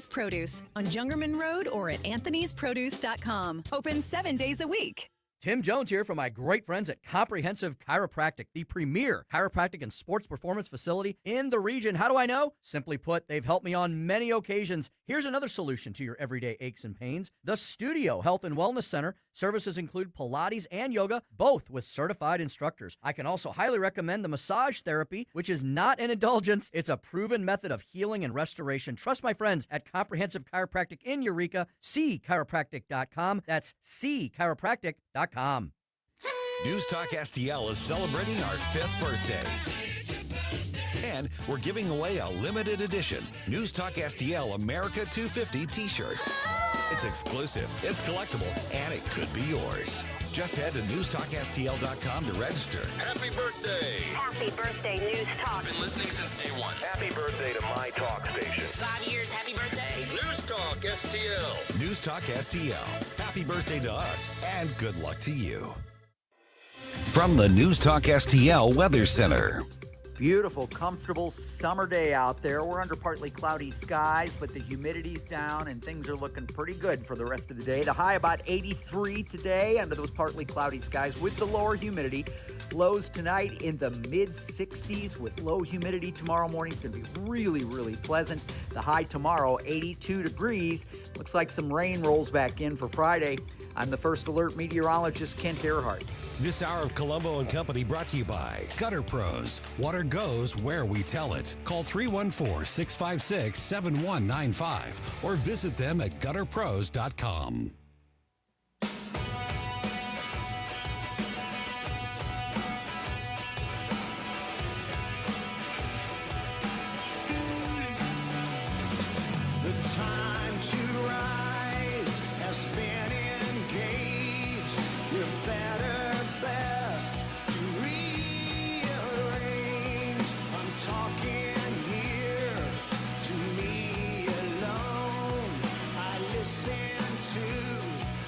Produce on Jungerman Road or at anthonysproduce.com. Open 7 days a week. Tim Jones here from my great friends at Comprehensive Chiropractic, the premier chiropractic and sports performance facility in the region. How do I know? Simply put, they've helped me on many occasions. Here's another solution to your everyday aches and pains. The Studio Health and Wellness Center. Services include Pilates and yoga, both with certified instructors. I can also highly recommend the massage therapy, which is not an indulgence. It's a proven method of healing and restoration. Trust my friends at Comprehensive Chiropractic in Eureka, cchiropractic.com. That's cchiropractic.com. News Talk STL is celebrating our 5th birthday. And we're giving away a limited edition News Talk STL America 250 t-shirts. It's exclusive, it's collectible, and it could be yours. Just head to newstalkstl.com to register. Happy birthday! Happy birthday, News Talk. Been listening since day one. Happy birthday to my talk station. 5 years, happy birthday. News Talk STL. News Talk STL. Happy birthday to us, and good luck to you. From the News Talk STL Weather Center. Beautiful, comfortable summer day out there. We're under partly cloudy skies, but the humidity's down and things are looking pretty good for the rest of the day. The high about 83 today under those partly cloudy skies with the lower humidity. Lows tonight in the mid-60s with low humidity. Tomorrow morning is going to be really, really pleasant. The high tomorrow, 82 degrees. Looks like some rain rolls back in for Friday. I'm the First Alert meteorologist, Kent Earhart. This hour of Colombo and Company brought to you by Gutter Pros. Water goes where we tell it. Call 314-656-7195 or visit them at gutterpros.com. The time to rise has been engaged. Your better best to rearrange. I'm talking here to me alone. I listen to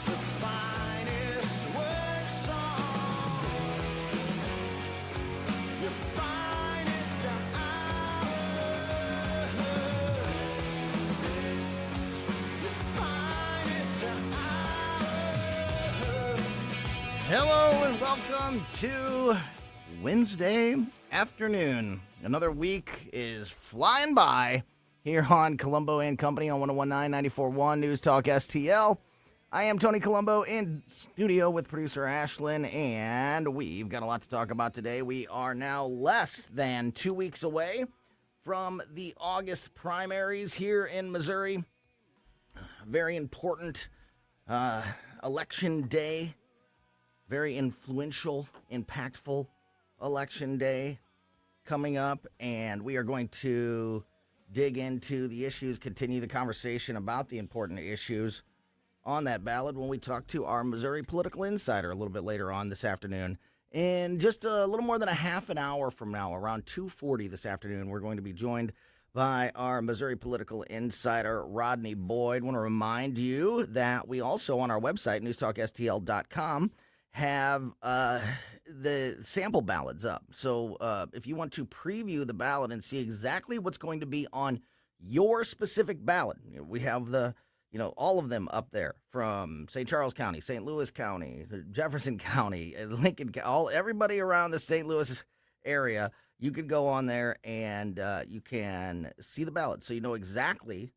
the finest work song. Your finest hour. Hello and welcome to Wednesday afternoon. Another week is flying by here on Colombo and Company on 101.9 News Talk STL. I am Tony Colombo in studio with producer Ashlyn, and we've got a lot to talk about today. We are now less than 2 weeks away from the August primaries here in Missouri. Very important election day. Very influential, impactful election day coming up, and we are going to dig into the issues, continue the conversation about the important issues on that ballot when we talk to our Missouri political insider a little bit later on this afternoon. In just a little more than a half an hour from now, around 2:40 this afternoon, we're going to be joined by our Missouri political insider, Rodney Boyd. I want to remind you that we also on our website, newstalkstl.com, have the sample ballots up. So if you want to preview the ballot and see exactly what's going to be on your specific ballot, we have all of them up there from St. Charles County, St. Louis County, Jefferson County, Lincoln, everybody around the St. Louis area. You can go on there and you can see the ballot, so you know exactly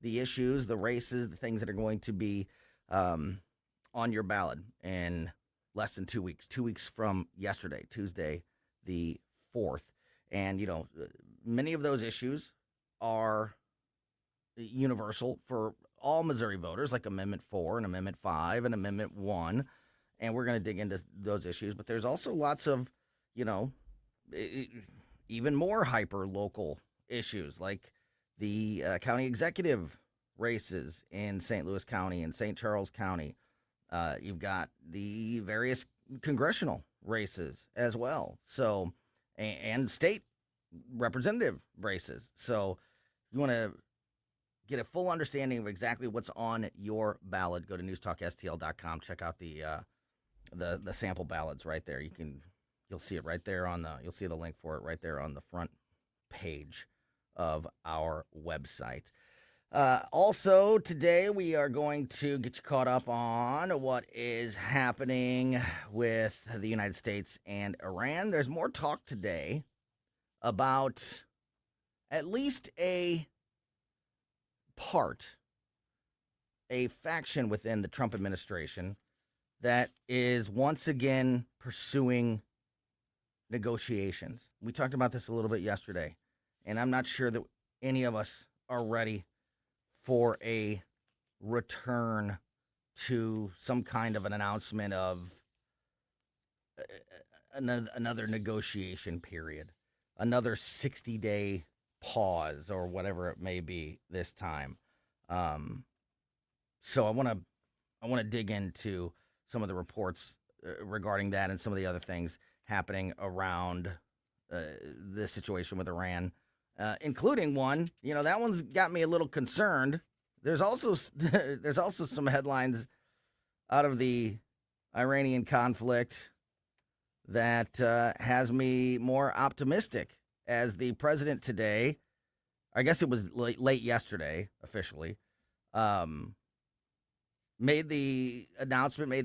the issues, the races, the things that are going to be on your ballot in less than 2 weeks. 2 weeks from yesterday, Tuesday, the 4th. And, many of those issues are universal for all Missouri voters, like Amendment 4 and Amendment 5 and Amendment 1. And we're going to dig into those issues. But there's also lots of, even more hyper-local issues, like the county executive races in St. Louis County and St. Charles County. You've got the various congressional races as well. So, and state representative races. So you want to get a full understanding of exactly what's on your ballot. Go to newstalkstl.com. Check out the sample ballots right there. You'll see it right there you'll see the link for it right there on the front page of our website. Also, today we are going to get you caught up on what is happening with the United States and Iran. There's more talk today about at least a faction within the Trump administration that is once again pursuing negotiations. We talked about this a little bit yesterday, and I'm not sure that any of us are ready for a return to some kind of an announcement of another negotiation period, another 60-day pause or whatever it may be this time. So I want to dig into some of the reports regarding that and some of the other things happening around the situation with Iran. Including one, that one's got me a little concerned. There's also some headlines out of the Iranian conflict that has me more optimistic. As the president today, I guess it was late yesterday, officially, made the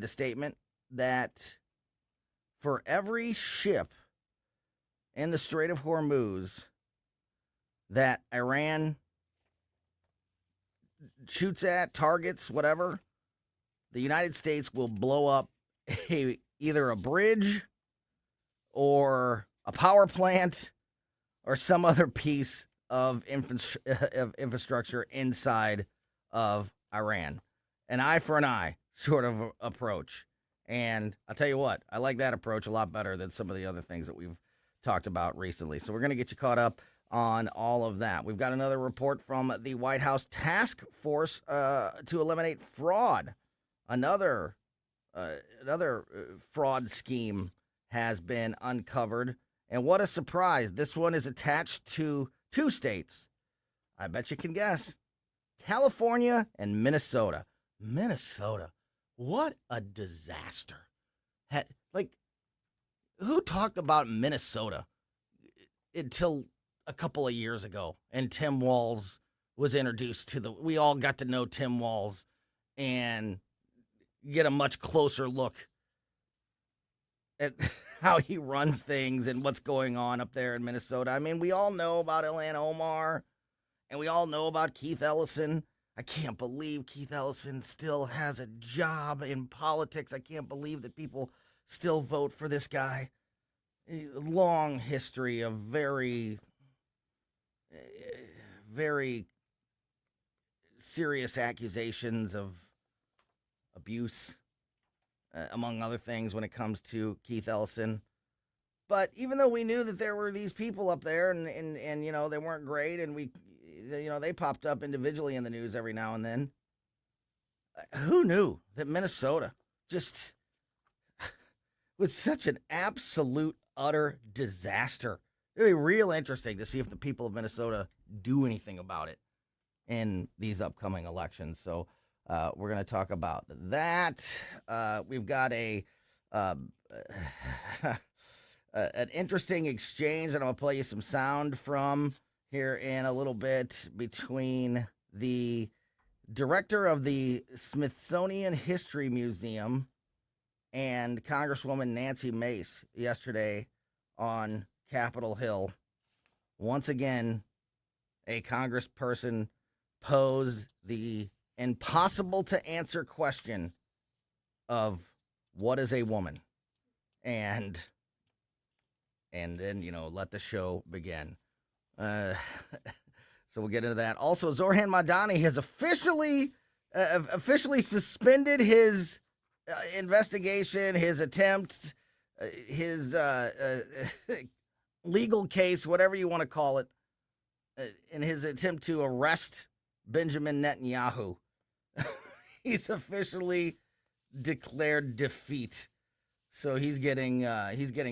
statement that for every ship in the Strait of Hormuz that Iran shoots at, targets, whatever, the United States will blow up either a bridge or a power plant or some other piece of infrastructure inside of Iran. An eye for an eye sort of approach. And I'll tell you what, I like that approach a lot better than some of the other things that we've talked about recently. So we're going to get you caught up on all of that. We've got another report from the White House task force to eliminate fraud. Another fraud scheme has been uncovered. And what a surprise. This one is attached to two states. I bet you can guess. California and Minnesota. Minnesota. What a disaster. Who talked about Minnesota until a couple of years ago, and Tim Walz was introduced we all got to know Tim Walz and get a much closer look at how he runs things and what's going on up there in Minnesota. I mean, we all know about Ilhan Omar, and we all know about Keith Ellison. I can't believe Keith Ellison still has a job in politics. I can't believe that people still vote for this guy. A long history of very serious accusations of abuse, among other things, when it comes to Keith Ellison. But even though we knew that there were these people up there and they weren't great, and they popped up individually in the news every now and then, who knew that Minnesota just was such an absolute, utter disaster? It'd be real interesting to see if the people of Minnesota do anything about it in these upcoming elections. So we're going to talk about that. We've got an interesting exchange that I'm going to play you some sound from here in a little bit between the director of the Smithsonian History Museum and Congresswoman Nancy Mace yesterday on Capitol Hill. Once again, a congressperson posed the impossible to answer question of what is a woman, and then let the show begin. So we'll get into that. Also, Zoran Madani has officially suspended his investigation, his attempt, his legal case, whatever you want to call it, in his attempt to arrest Benjamin Netanyahu. He's officially declared defeat. So he's getting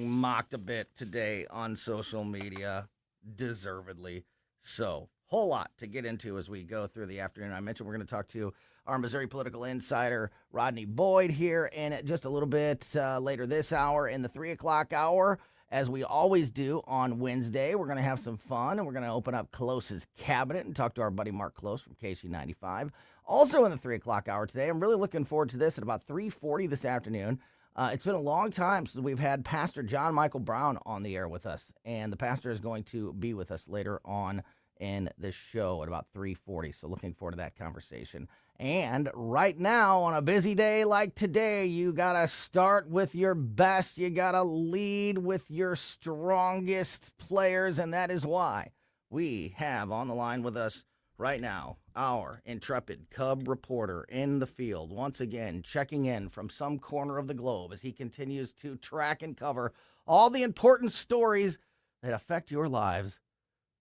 mocked a bit today on social media, deservedly. So, whole lot to get into as we go through the afternoon. I mentioned we're going to talk to our Missouri political insider, Rodney Boyd, here in just a little bit later this hour in the 3 o'clock hour. as we always do on Wednesday. We're going to have some fun, and we're going to open up Close's cabinet and talk to our buddy Mark Close from KC95. Also in the 3 o'clock hour today, I'm really looking forward to this at about 3:40 this afternoon. It's been a long time since we've had Pastor John Michael Brown on the air with us, and the pastor is going to be with us later on in the show at about 3:40, so looking forward to that conversation. And right now, on a busy day like today, you got to start with your best. You got to lead with your strongest players, and that is why we have on the line with us right now our intrepid Cub reporter in the field, once again checking in from some corner of the globe as he continues to track and cover all the important stories that affect your lives.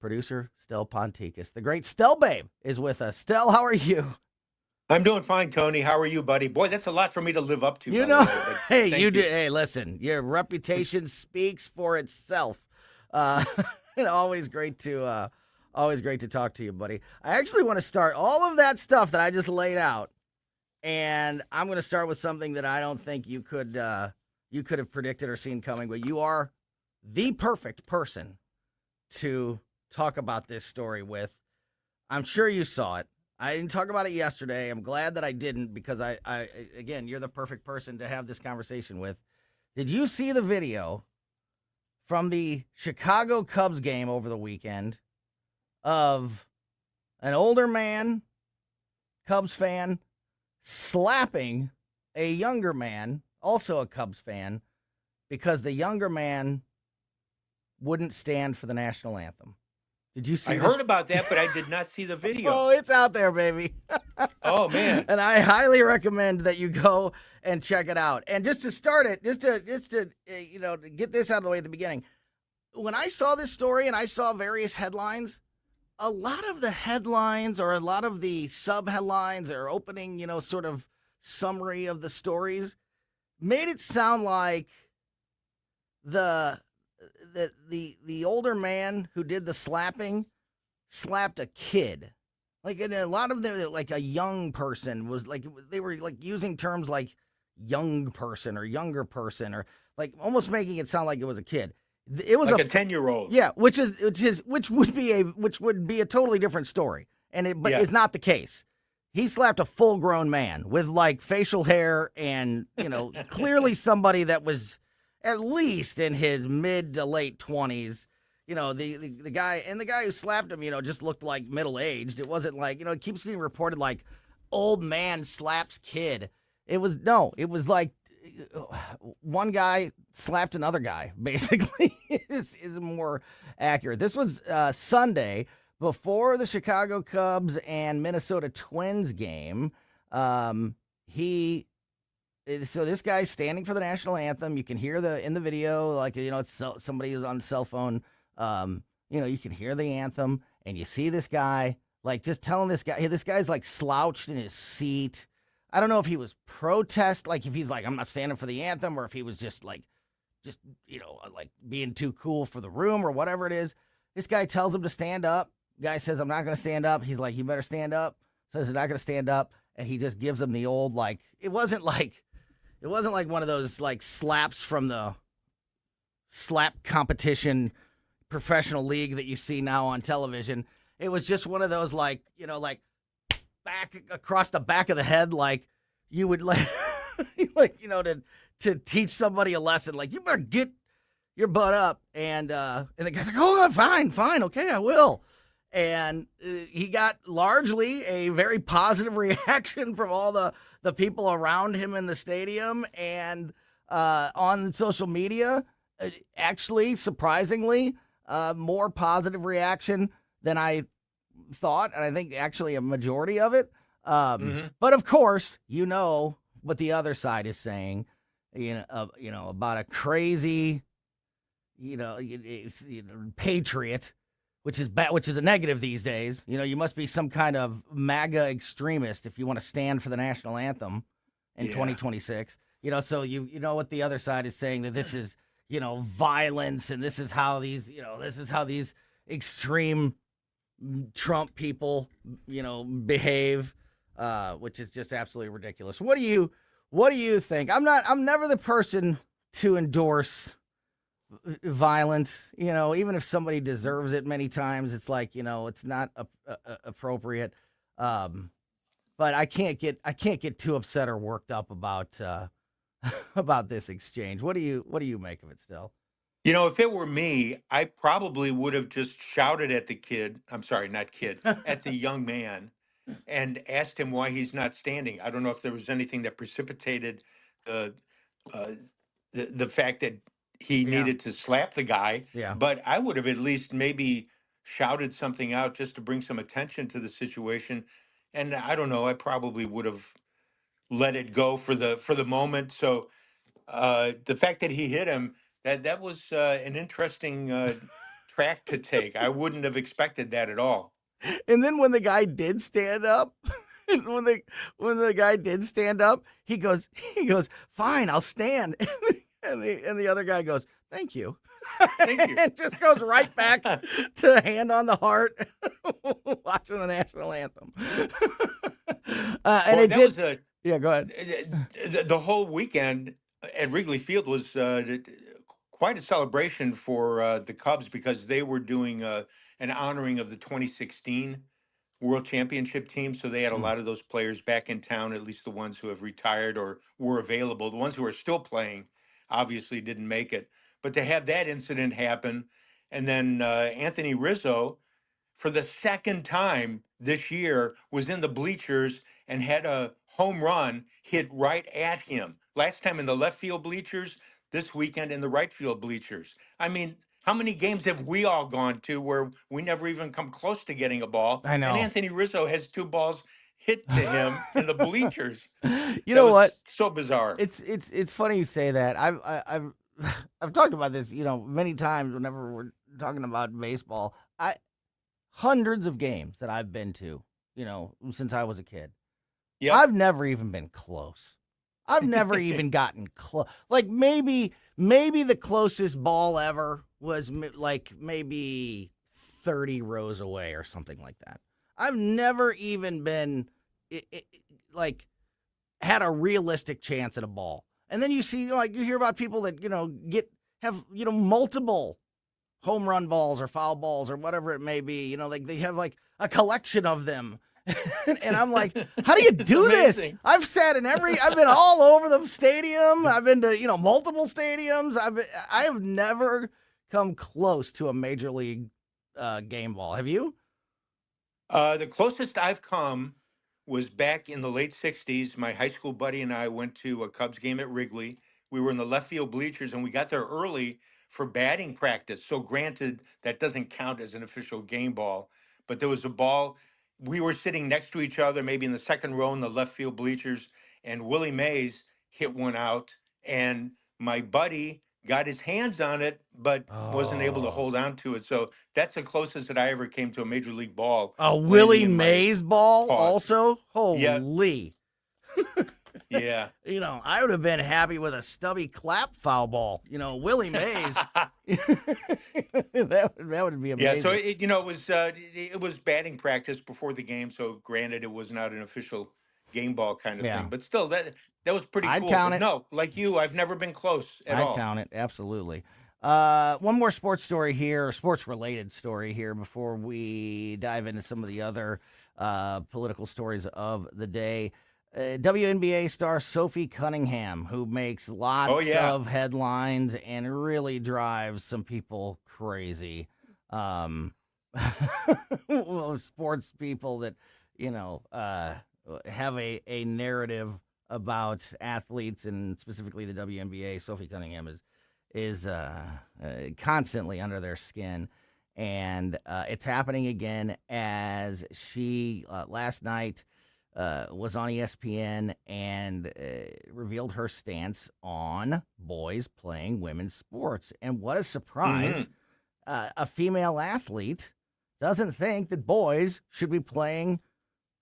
Producer Stel Ponticus, the great Stel Babe, is with us. Stel, how are you? I'm doing fine, Tony. How are you, buddy? Boy, that's a lot for me to live up to. You know, hey, you do. Hey, listen, your reputation speaks for itself. Always great to talk to you, buddy. I actually want to start all of that stuff that I just laid out, and I'm going to start with something that I don't think you could have predicted or seen coming. But you are the perfect person to talk about this story with. I'm sure you saw it. I didn't talk about it yesterday. I'm glad that I didn't because I again, you're the perfect person to have this conversation with. Did you see the video from the Chicago Cubs game over the weekend of an older man, Cubs fan, slapping a younger man, also a Cubs fan, because the younger man wouldn't stand for the national anthem? Did you see I heard about that, but I did not see the video. Oh, it's out there, baby. Oh, man. And I highly recommend that you go and check it out. And just to start it, just to to get this out of the way at the beginning, when I saw this story and I saw various headlines, a lot of the headlines or a lot of the sub-headlines or opening, sort of summary of the stories made it sound like the older man who did the slapping slapped a kid. Like, and a lot of them, like a young person was like, they were like using terms like young person or younger person or like almost making it sound like it was a kid. It was like a 10-year-old. Yeah, which would be a totally different story. But it's not the case. He slapped a full-grown man with like facial hair and, clearly somebody that was at least in his mid to late 20s. The guy who slapped him, just looked like middle-aged. It wasn't like, it keeps being reported like old man slaps kid. It was like one guy slapped another guy, basically, is more accurate. This was Sunday before the Chicago Cubs and Minnesota Twins game. So this guy's standing for the national anthem. You can hear in the video, like, it's somebody who's on a cell phone. You can hear the anthem, and you see this guy, like, just telling this guy, hey, this guy's like slouched in his seat. I don't know if he was like if he's like, I'm not standing for the anthem, or if he was just being too cool for the room or whatever it is. This guy tells him to stand up. Guy says, I'm not going to stand up. He's like, you better stand up. Says he's not going to stand up. And he just gives him the old, like, it wasn't like one of those like slaps from the slap competition professional league that you see now on television. It was just one of those like, like back across the back of the head, like you would like, to teach somebody a lesson. Like, you better get your butt up. And the guy's like, oh, fine. Okay, I will. And he got largely a very positive reaction from all the people around him in the stadium and on social media. Actually, surprisingly, more positive reaction than I thought, and I think actually a majority of it. But of course, what the other side is saying, about a crazy, patriot. Which is a negative these days. You must be some kind of MAGA extremist if you want to stand for the national anthem in 2026. So you know what the other side is saying, that this is, violence, and this is how these extreme Trump people, behave, which is just absolutely ridiculous. What do you think? I'm never the person to endorse violence. Even if somebody deserves it many times, it's like, it's not appropriate. But I can't get too upset or worked up about about this exchange. What do you make of it still? If it were me, I probably would have just shouted at the kid. I'm sorry, not kid, at the young man and asked him why he's not standing. I don't know if there was anything that precipitated the uh, the fact that he Yeah. needed to slap the guy, Yeah. but I would have at least maybe shouted something out just to bring some attention to the situation. And I don't know, I probably would have let it go for the moment. So the fact that he hit him, that was an interesting track to take. I wouldn't have expected that at all. And then when the guy did stand up, when the guy did stand up, he goes, "Fine, I'll stand." And the other guy goes, "Thank you." Thank you. And just goes right back to hand on the heart, watching the national anthem. And Boy, it that did. was Yeah, go ahead. the whole weekend at Wrigley Field was quite a celebration for the Cubs because they were doing an honoring of the 2016 World Championship team. So they had a lot of those players back in town, at least the ones who have retired or were available. The ones who are still playing obviously didn't make it. But to have that incident happen, and then Anthony Rizzo, for the second time this year, was in the bleachers and had a home run hit right at him. Last time in the left field bleachers, this weekend in the right field bleachers. I mean, how many games have we all gone to where we never even come close to getting a ball? I And know. Anthony Rizzo has two balls hit to him in the bleachers. You That know was what? so bizarre. It's funny you say that. I've I've talked about this, many times whenever we're talking about baseball. Hundreds of games that I've been to, since I was a kid. Yep. I've never even been close. I've never even gotten close. Like maybe the closest ball ever was like maybe 30 rows away or something like that. I've never even been like had a realistic chance at a ball. And then you see, you hear about people that, have multiple home run balls or foul balls or whatever it may be. Like they have like a collection of them. And I'm like, how do you do this? I've sat in I've been all over the stadium. I've been to, multiple stadiums. I have never come close to a major league game ball. Have you? The closest I've come was back in the late 60s. My high school buddy and I went to a Cubs game at Wrigley. We were in the left field bleachers and we got there early for batting practice. So granted, that doesn't count as an official game ball, but there was a ball. We were sitting next to each other, maybe in the second row in the left field bleachers, and Willie Mays hit one out. And my buddy got his hands on it, but wasn't able to hold on to it. So that's the closest that I ever came to a major league ball. A Willie landing in my Mays ball paws. also? Yeah. Holy. Yeah. I would have been happy with a stubby clap foul ball. Willie Mays. that would be amazing. Yeah, so it was batting practice before the game. So granted, it was not an official game ball kind of thing, but still, that was pretty I'd cool. count But it. no, like you, I've never been close at all. I'd count it, absolutely. One more sports story here, sports-related story here before we dive into some of the other political stories of the day. WNBA star Sophie Cunningham, who makes lots of headlines and really drives some people crazy. Sports people that, have a narrative about athletes and specifically the WNBA. Sophie Cunningham is constantly under their skin. And it's happening again as she last night was on ESPN and revealed her stance on boys playing women's sports. And what a surprise. A female athlete doesn't think that boys should be playing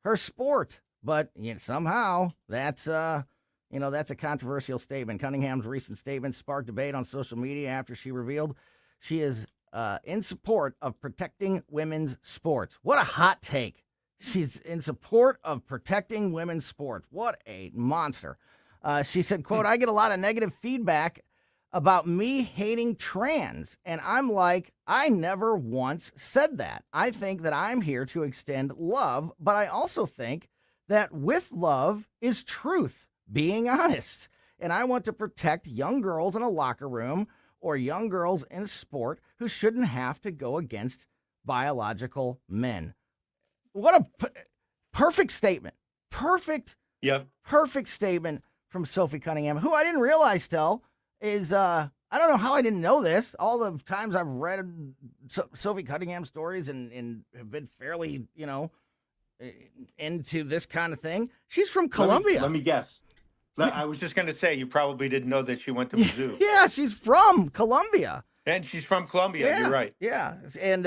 her sport. But somehow that's that's a controversial statement. Cunningham's recent statement sparked debate on social media after she revealed she is in support of protecting women's sports. What a hot take. She's in support of protecting women's sports. What a monster. She said, quote, "I get a lot of negative feedback about me hating trans. And I'm like, I never once said that. I think that I'm here to extend love, but I also think that with love is truth, being honest. And I want to protect young girls in a locker room or young girls in sport who shouldn't have to go against biological men. What a perfect statement. Perfect statement from Sophie Cunningham, who I didn't realize, Stell, is, I don't know how I didn't know this. All the times I've read Sophie Cunningham stories and have been fairly, into this kind of thing. She's from Colombia. Let me guess. I was just going to say, you probably didn't know that she went to Mizzou. Yeah, she's from Colombia. And she's from Colombia, Yeah, you're right. Yeah, and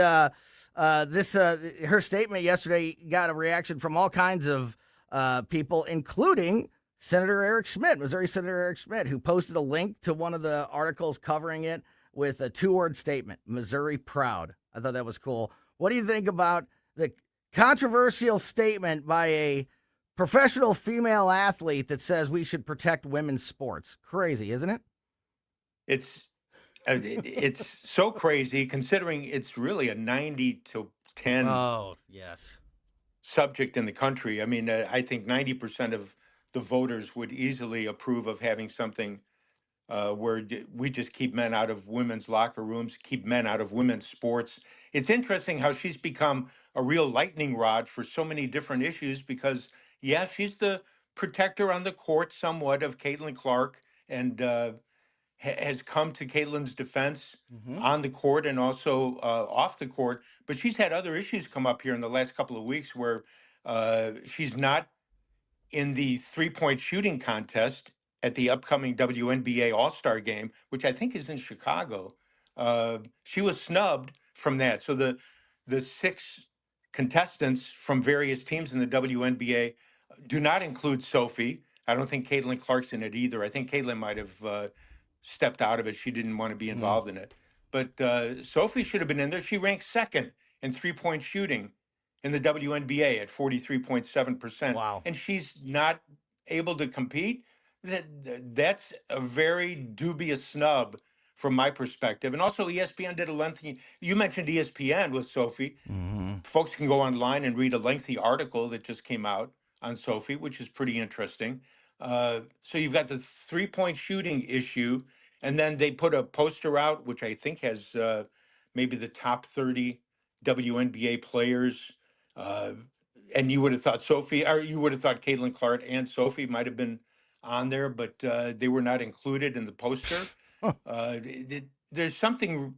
her statement yesterday got a reaction from all kinds of people, including Senator Eric Schmidt, Missouri Senator Eric Schmidt, who posted a link to one of the articles covering it with a 2-word statement, Missouri proud. I thought that was cool. What do you think about the controversial statement by a professional female athlete that says we should protect women's sports? Crazy, isn't it? It's so crazy considering it's really a 90-10 subject in the country. I mean, I think 90% of the voters would easily approve of having something where we just keep men out of women's locker rooms, keep men out of women's sports. It's interesting how she's become a real lightning rod for so many different issues because, yeah, she's the protector on the court somewhat of Caitlin Clark and has come to Caitlin's defense on the court and also off the court. But she's had other issues come up here in the last couple of weeks where she's not in the three-point shooting contest at the upcoming WNBA All-Star game, which I think is in Chicago. She was snubbed from that. So the 6 contestants from various teams in the WNBA do not include Sophie. I don't think Caitlin Clark's in it either. I think Caitlin might have stepped out of it. She didn't want to be involved in it. But Sophie should have been in there. She ranked 2nd in three-point shooting in the WNBA at 43.7%. Wow. And she's not able to compete. That's a very dubious snub from my perspective. And also ESPN did a lengthy, you mentioned ESPN with Sophie. Folks can go online and read a lengthy article that just came out on Sophie, which is pretty interesting. So you've got the three-point shooting issue, and then they put a poster out, which I think has maybe the top 30 WNBA players. And you would have thought Caitlin Clark and Sophie might have been on there, but they were not included in the poster. There's something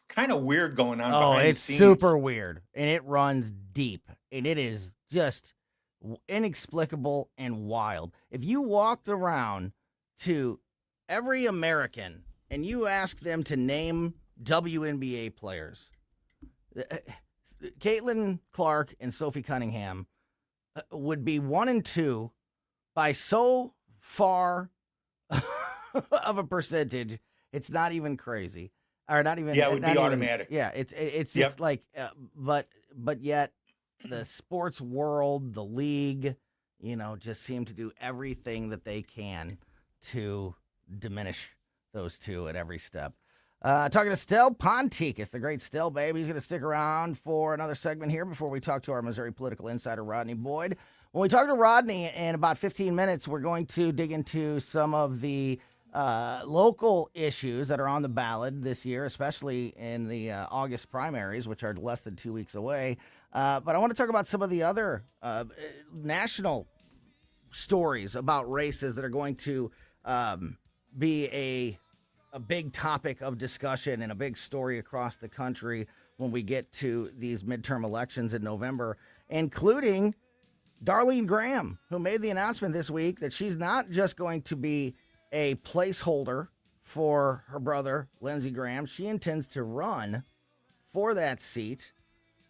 kind of weird going on behind the scenes. It's super weird, and it runs deep, and it is just inexplicable and wild. If you walked around to every American and you asked them to name WNBA players, Caitlin Clark and Sophie Cunningham would be 1 and 2 by so far of a percentage. It's not even crazy, or not even. Yeah, it would be automatic. It's just like, but yet the sports world, the league, just seem to do everything that they can to diminish those two at every step. Talking to Stell Ponticus, the great Stell baby. He's going to stick around for another segment here before we talk to our Missouri political insider, Rodney Boyd. When we talk to Rodney in about 15 minutes, we're going to dig into some of the local issues that are on the ballot this year, especially in the August primaries, which are less than 2 weeks away. But I want to talk about some of the other national stories about races that are going to be a big topic of discussion and a big story across the country when we get to these midterm elections in November, including Darlene Graham, who made the announcement this week that she's not just going to be a placeholder for her brother, Lindsey Graham. She intends to run for that seat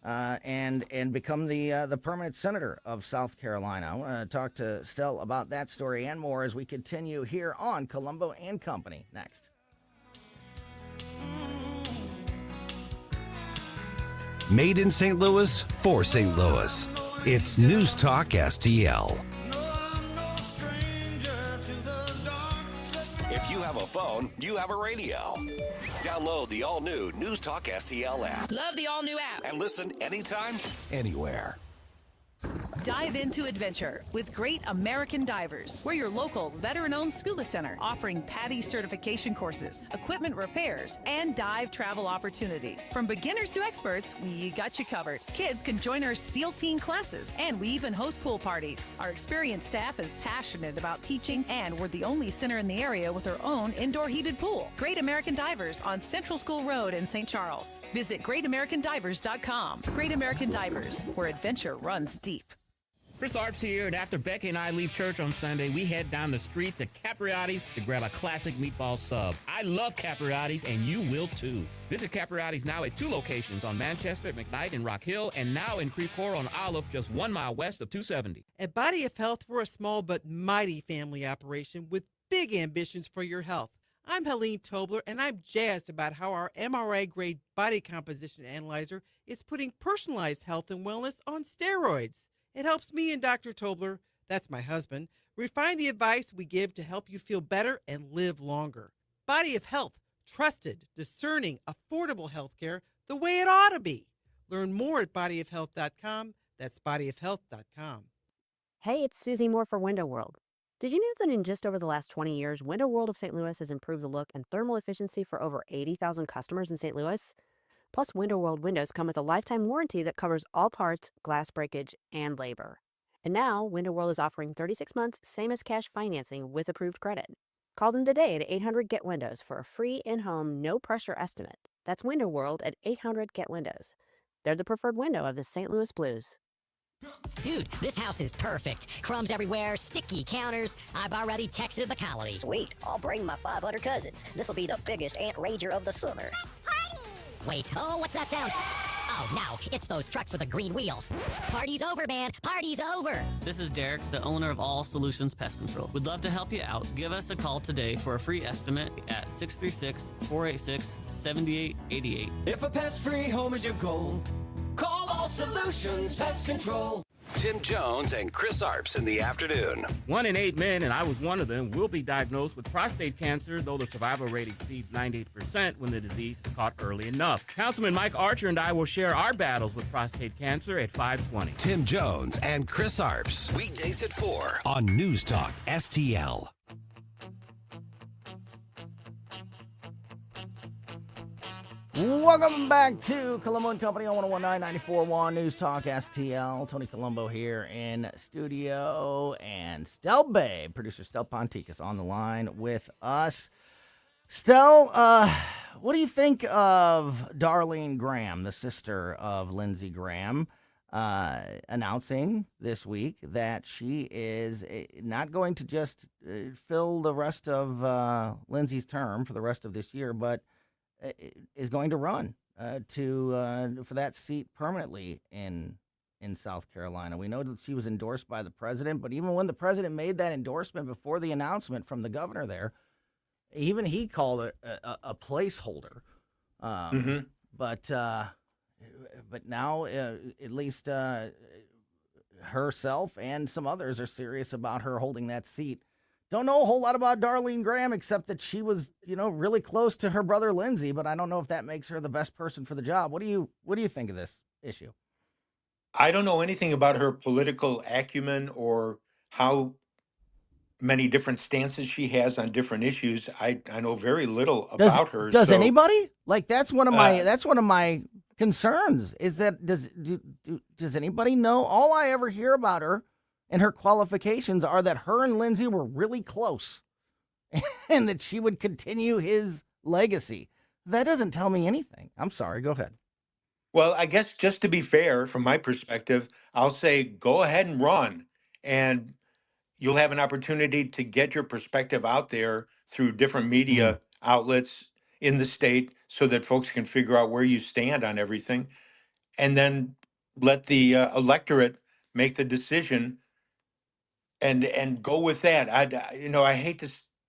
and become the permanent senator of South Carolina. I want to talk to Stell about that story and more as we continue here on Colombo and Company next. Made in St. Louis for St. Louis. It's News Talk STL. If you have a a phone, you have a radio. Download the all-new News Talk STL app Love the all-new app. and listen anytime, anywhere. Dive into adventure with Great American Divers. We're your local veteran-owned scuba center offering PADI certification courses, equipment repairs, and dive travel opportunities. From beginners to experts, we got you covered. Kids can join our SEAL Team classes, and we even host pool parties. Our experienced staff is passionate about teaching, and we're the only center in the area with our own indoor heated pool. Great American Divers on Central School Road in St. Charles. Visit greatamericandivers.com. Great American Divers, where adventure runs deep. Chris Arps here, and after Becky and I leave church on Sunday, we head down the street to Capriotti's to grab a classic meatball sub. I love Capriotti's, and you will too. Visit Capriotti's now at 2 locations on Manchester at McKnight and Rock Hill, and now in Creve Coeur on Olive, just 1 mile west of 270. At Body of Health, we're a small but mighty family operation with big ambitions for your health. I'm Helene Tobler, and I'm jazzed about how our MRI-grade body composition analyzer is putting personalized health and wellness on steroids. It helps me and Dr. Tobler, that's my husband, refine the advice we give to help you feel better and live longer. Body of Health, trusted, discerning, affordable health care the way it ought to be. Learn more at bodyofhealth.com. That's bodyofhealth.com. Hey, it's Susie Moore for Window World. Did you know that in just over the last 20 years, Window World of St. Louis has improved the look and thermal efficiency for over 80,000 customers in St. Louis? Plus, Window World windows come with a lifetime warranty that covers all parts, glass breakage, and labor. And now, Window World is offering 36 months, same as cash financing with approved credit. Call them today at 800-GET-WINDOWS for a free in-home, no-pressure estimate. That's Window World at 800-GET-WINDOWS. They're the preferred window of the St. Louis Blues. Dude, this house is perfect. Crumbs everywhere, sticky counters. I've already texted the colony. Sweet, I'll bring my 500 cousins. This'll be the biggest ant rager of the summer. Let's party! Wait, oh, what's that sound? Oh, no, it's those trucks with the green wheels. Party's over, man. Party's over. This is Derek, the owner of All Solutions Pest Control. We'd love to help you out. Give us a call today for a free estimate at 636-486-7888. If a pest-free home is your goal, call All Solutions Pest Control. Tim Jones and Chris Arps in the afternoon. 1 in 8 men, and I was one of them, will be diagnosed with prostate cancer, though the survival rate exceeds 98% when the disease is caught early enough. Councilman Mike Archer and I will share our battles with prostate cancer at 5:20. Tim Jones and Chris Arps. Weekdays at 4 on News Talk STL. Welcome back to Colombo Company on 101.9 News Talk STL. Tony Colombo here in studio, and Stel Bay, producer Stel Pontique is on the line with us. Stel, what do you think of Darlene Graham, the sister of Lindsey Graham, announcing this week that she is not going to just fill the rest of Lindsey's term for the rest of this year, but is going to run for that seat permanently in South Carolina. We know that she was endorsed by the president, but even when the president made that endorsement before the announcement from the governor there, even he called it a placeholder. But now at least herself and some others are serious about her holding that seat. Don't know a whole lot about Darlene Graham except that she was, really close to her brother Lindsey, but I don't know if that makes her the best person for the job. What do you think of this issue? I don't know anything about her political acumen or how many different stances she has on different issues. I know very little about her. Does anybody? Like that's one of my concerns is that does anybody know? All I ever hear about her and her qualifications are that her and Lindsey were really close and that she would continue his legacy. That doesn't tell me anything. I'm sorry. Go ahead. Well, I guess just to be fair, from my perspective, I'll say go ahead and run, and you'll have an opportunity to get your perspective out there through different media outlets in the state so that folks can figure out where you stand on everything, and then let the electorate make the decision and go with that. I hate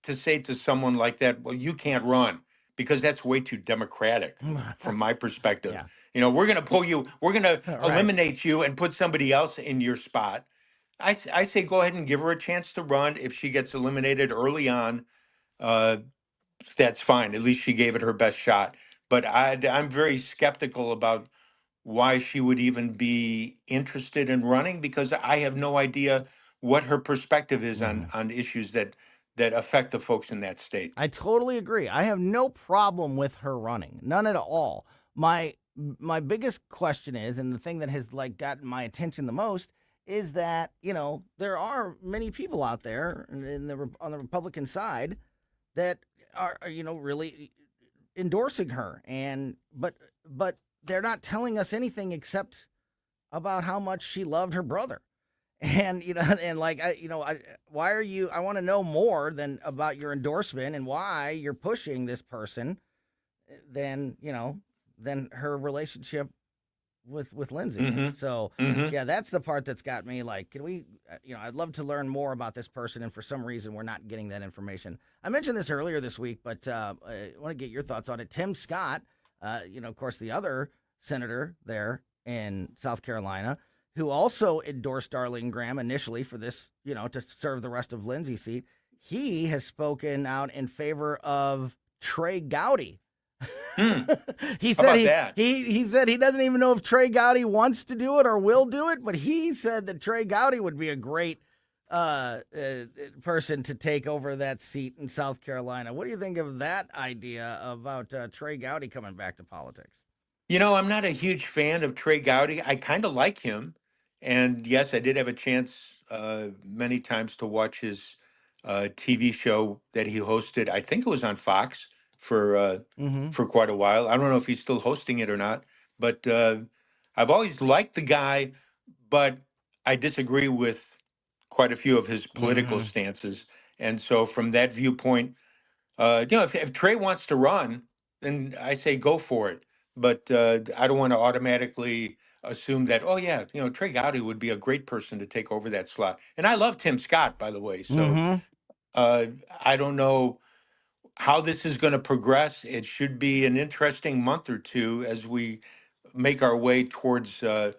to say to someone like that, well, you can't run, because that's way too democratic from my perspective. Yeah. We're going to pull you, we're going to eliminate you and put somebody else in your spot. I say go ahead and give her a chance to run. If she gets eliminated early on, that's fine. At least she gave it her best shot. But I'm very skeptical about why she would even be interested in running, because I have no idea what her perspective is on issues that affect the folks in that state. I totally agree. I have no problem with her running, none at all. My biggest question is, and the thing that has like gotten my attention the most, is that there are many people out there on the Republican side that are really endorsing her, but they're not telling us anything except about how much she loved her brother. And why are you? I want to know more than about your endorsement and why you're pushing this person, than her relationship with Lindsay. Mm-hmm. So Mm-hmm. yeah, that's the part that's got me like, can we? I'd love to learn more about this person, and for some reason we're not getting that information. I mentioned this earlier this week, but I want to get your thoughts on it. Tim Scott, of course, the other senator there in South Carolina, who also endorsed Darlene Graham initially for this, to serve the rest of Lindsay's seat. He has spoken out in favor of Trey Gowdy. He said he said he doesn't even know if Trey Gowdy wants to do it or will do it, but he said that Trey Gowdy would be a great person to take over that seat in South Carolina. What do you think of that idea about Trey Gowdy coming back to politics? I'm not a huge fan of Trey Gowdy. I kind of like him. And yes, I did have a chance many times to watch his TV show that he hosted. I think it was on Fox for quite a while. I don't know if he's still hosting it or not, but I've always liked the guy, but I disagree with quite a few of his political stances. And so from that viewpoint, if Trey wants to run, then I say go for it. But I don't want to automatically assume that, oh, yeah, Trey Gowdy would be a great person to take over that slot. And I love Tim Scott, by the way. So I don't know how this is going to progress. It should be an interesting month or two as we make our way towards the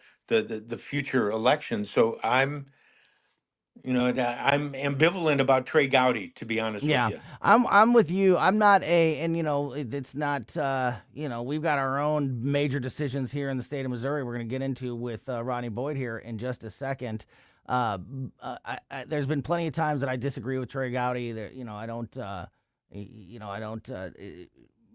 future elections. So I'm ambivalent about Trey Gowdy, to be honest with you. I'm with you. I'm not it's not, we've got our own major decisions here in the state of Missouri we're going to get into with Rodney Boyd here in just a second. There's been plenty of times that I disagree with Trey Gowdy. That I don't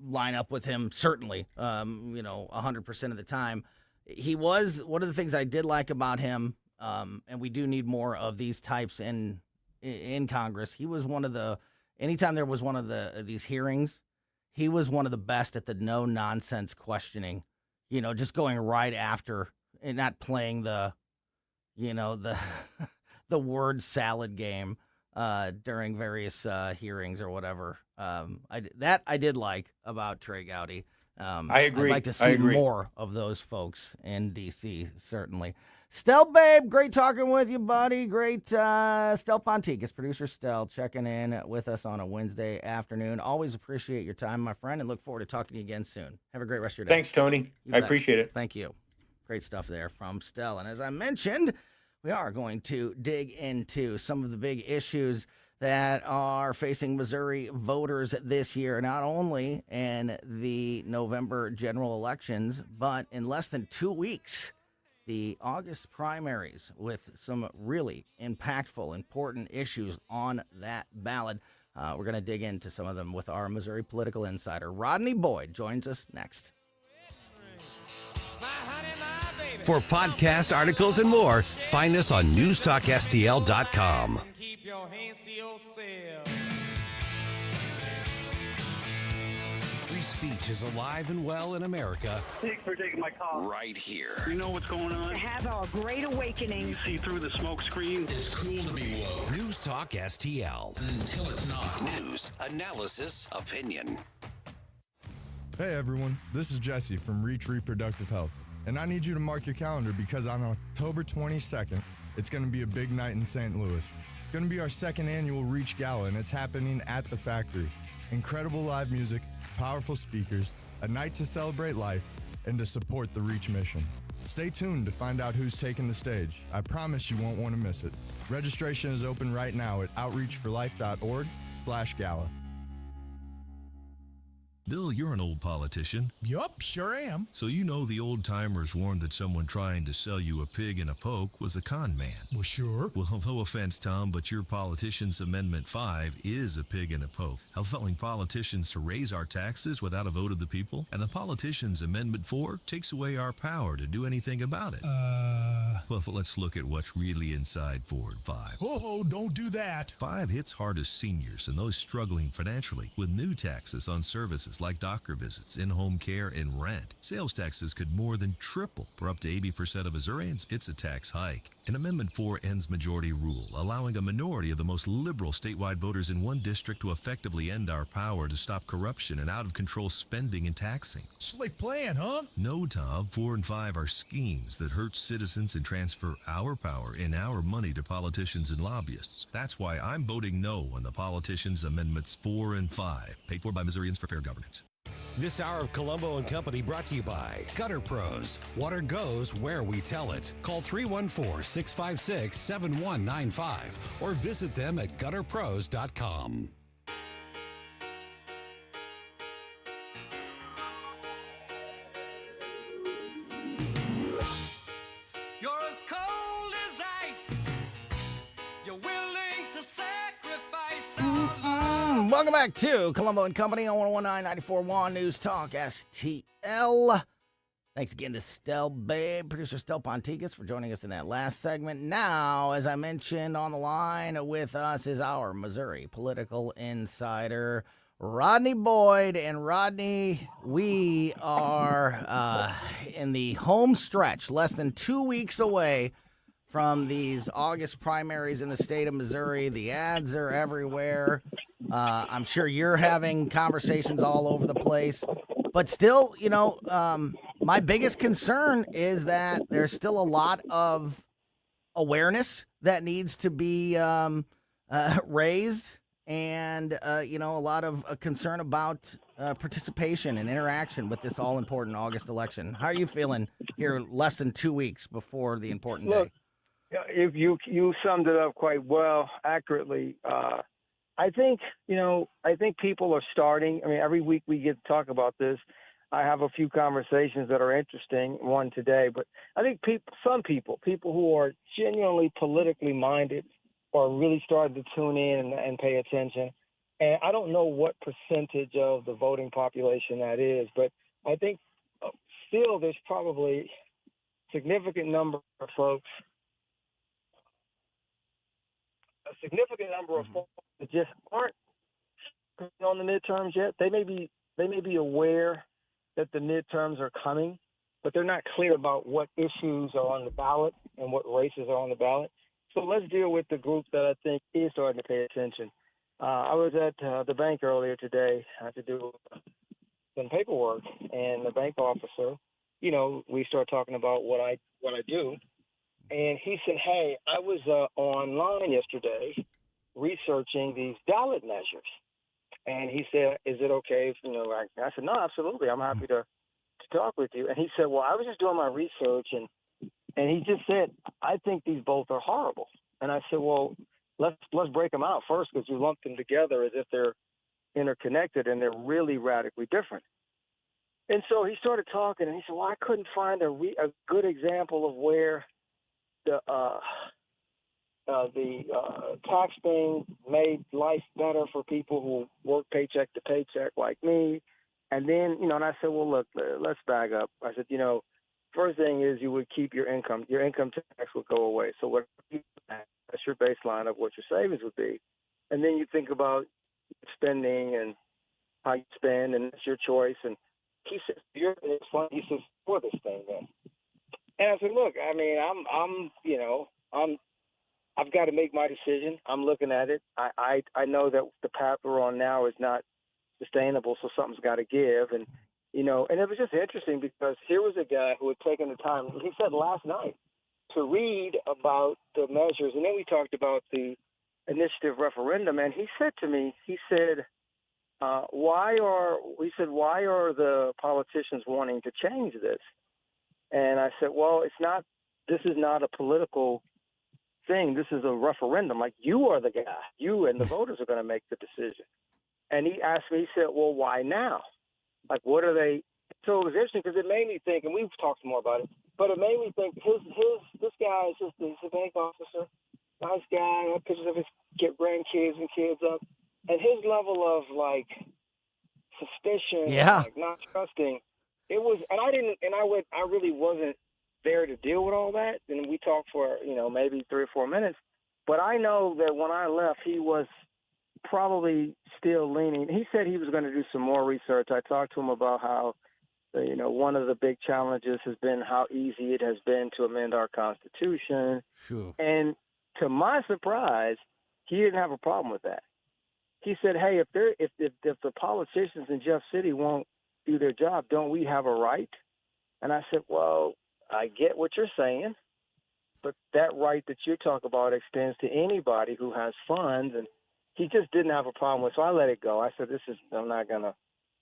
line up with him, certainly, 100% of the time. He was one of the things I did like about him. And we do need more of these types in Congress. He was one of the, anytime there was one of these hearings, he was one of the best at the no nonsense questioning, just going right after and not playing the word salad game during various hearings or whatever. I did like about Trey Gowdy. I agree. I'd like to see more of those folks in D.C., certainly. Stel, babe, great talking with you, buddy. Great. Stel Ponticus, producer Stel, checking in with us on a Wednesday afternoon. Always appreciate your time, my friend, and look forward to talking to you again soon. Have a great rest of your day. Thanks, Tony. I appreciate it. Thank you. Great stuff there from Stel. And as I mentioned, we are going to dig into some of the big issues that are facing Missouri voters this year, not only in the November general elections, but in less than 2 weeks, the August primaries, with some really impactful, important issues on that ballot. We're going to dig into some of them with our Missouri political insider. Rodney Boyd joins us next. For podcast articles and more, find us on newstalkstl.com. Keep your hands to yourself. Free speech is alive and well in America. Thanks for taking my call. Right here. You know what's going on? Have a great awakening. You see through the smoke screen. It's cool to be woke. News Talk STL. Until it's not. News, analysis, opinion. Hey everyone, this is Jesse from Reach Reproductive Health. And I need you to mark your calendar because on October 22nd, it's going to be a big night in St. Louis. It's going to be our second annual Reach Gala, and it's happening at the factory. Incredible live music, powerful speakers, a night to celebrate life, and to support the Reach mission. Stay tuned to find out who's taking the stage. I promise you won't want to miss it. Registration is open right now at outreachforlife.org/gala. Bill, you're an old politician. Yup, sure am. So you know the old-timers warned that someone trying to sell you a pig in a poke was a con man. Well, sure. Well, no offense, Tom, but your politician's Amendment 5 is a pig in a poke, allowing politicians to raise our taxes without a vote of the people. And the politician's Amendment 4 takes away our power to do anything about it. Well, let's look at what's really inside Forward 5. Oh, don't do that. 5 hits hardest seniors and those struggling financially with new taxes on services like doctor visits, in-home care, and rent. Sales taxes could more than triple. For up to 80% of Missourians, it's a tax hike. And Amendment 4 ends majority rule, allowing a minority of the most liberal statewide voters in one district to effectively end our power to stop corruption and out-of-control spending and taxing. Slick plan, huh? No, Tom. 4 and 5 are schemes that hurt citizens and transfer our power and our money to politicians and lobbyists. That's why I'm voting no on the politicians' Amendments 4 and 5, paid for by Missourians for fair governance. This hour of Colombo and Company brought to you by Gutter Pros. Water goes where we tell it. Call 314-656-7195 or visit them at gutterpros.com. You're as cold as ice. You're willing to sacrifice all. Welcome back to Colombo and Company on 101.9 94.1 News Talk STL. Thanks again to Stel Babe, producer Stel Ponticus, for joining us in that last segment. Now, as I mentioned, on the line with us is our Missouri political insider, Rodney Boyd. And Rodney, we are in the home stretch, less than 2 weeks away from these August primaries in the state of Missouri. The ads are everywhere. I'm sure you're having conversations all over the place. But still, my biggest concern is that there's still a lot of awareness that needs to be raised, and a lot of concern about participation and interaction with this all-important August election. How are you feeling here less than 2 weeks before the important day? If you summed it up quite well, accurately. I think people are starting. I mean, every week we get to talk about this. I have a few conversations that are interesting, one today, but I think some people who are genuinely politically minded are really starting to tune in and pay attention. And I don't know what percentage of the voting population that is, but I think still there's probably a significant number of folks that just aren't on the midterms yet. They may be aware that the midterms are coming, but they're not clear about what issues are on the ballot and what races are on the ballot. So let's deal with the group that I think is starting to pay attention. I was at the bank earlier today to do some paperwork, and the bank officer, we started talking about what I do, and he said, "Hey, I was online yesterday researching these ballot measures." And he said, "Is it okay if, I said, "No, absolutely. I'm happy to talk with you." And he said, "Well, I was just doing my research." And he just said, "I think these both are horrible." And I said, "Well, let's break them out first, because you lump them together as if they're interconnected, and they're really radically different." And so he started talking, and he said, "Well, I couldn't find a good example of where the tax thing made life better for people who work paycheck to paycheck like me." And then, and I said, "Well, look, let's back up." I said, first thing is you would keep your income tax would go away. So that's your baseline of what your savings would be. And then you think about spending and how you spend, and it's your choice. And he said, "It's funny." He says, "For this thing then." And I said, "Look, I mean, I've got to make my decision. I'm looking at it. I know that the path we're on now is not sustainable, so something's got to give." And and it was just interesting, because here was a guy who had taken the time, he said last night, to read about the measures. And then we talked about the initiative referendum, and he said to me, why are the politicians wanting to change this?" And I said, "Well, this is not a political thing. This is a referendum. Like, you are the guy. You and the voters are going to make the decision." And he asked me, he said, "Well, why now?" Like, what are they? So it was interesting because it made me think, and we've talked more about it, but it made me think this guy is just he's a bank officer, nice guy. I have pictures of his grandkids and kids up, and his level of like suspicion, and, like not trusting. It was, and I really wasn't there to deal with all that. And we talked for maybe 3 or 4 minutes, but I know that when I left, he was probably still leaning. He said he was going to do some more research. I talked to him about how, one of the big challenges has been how easy it has been to amend our Constitution. Sure. And to my surprise, he didn't have a problem with that. He said, "Hey, if the politicians in Jeff City won't do their job, don't we have a right?" And I said, "Well, I get what you're saying, but that right that you're talking about extends to anybody who has funds." And he just didn't have a problem with it. So I let it go. I said, I'm not going to,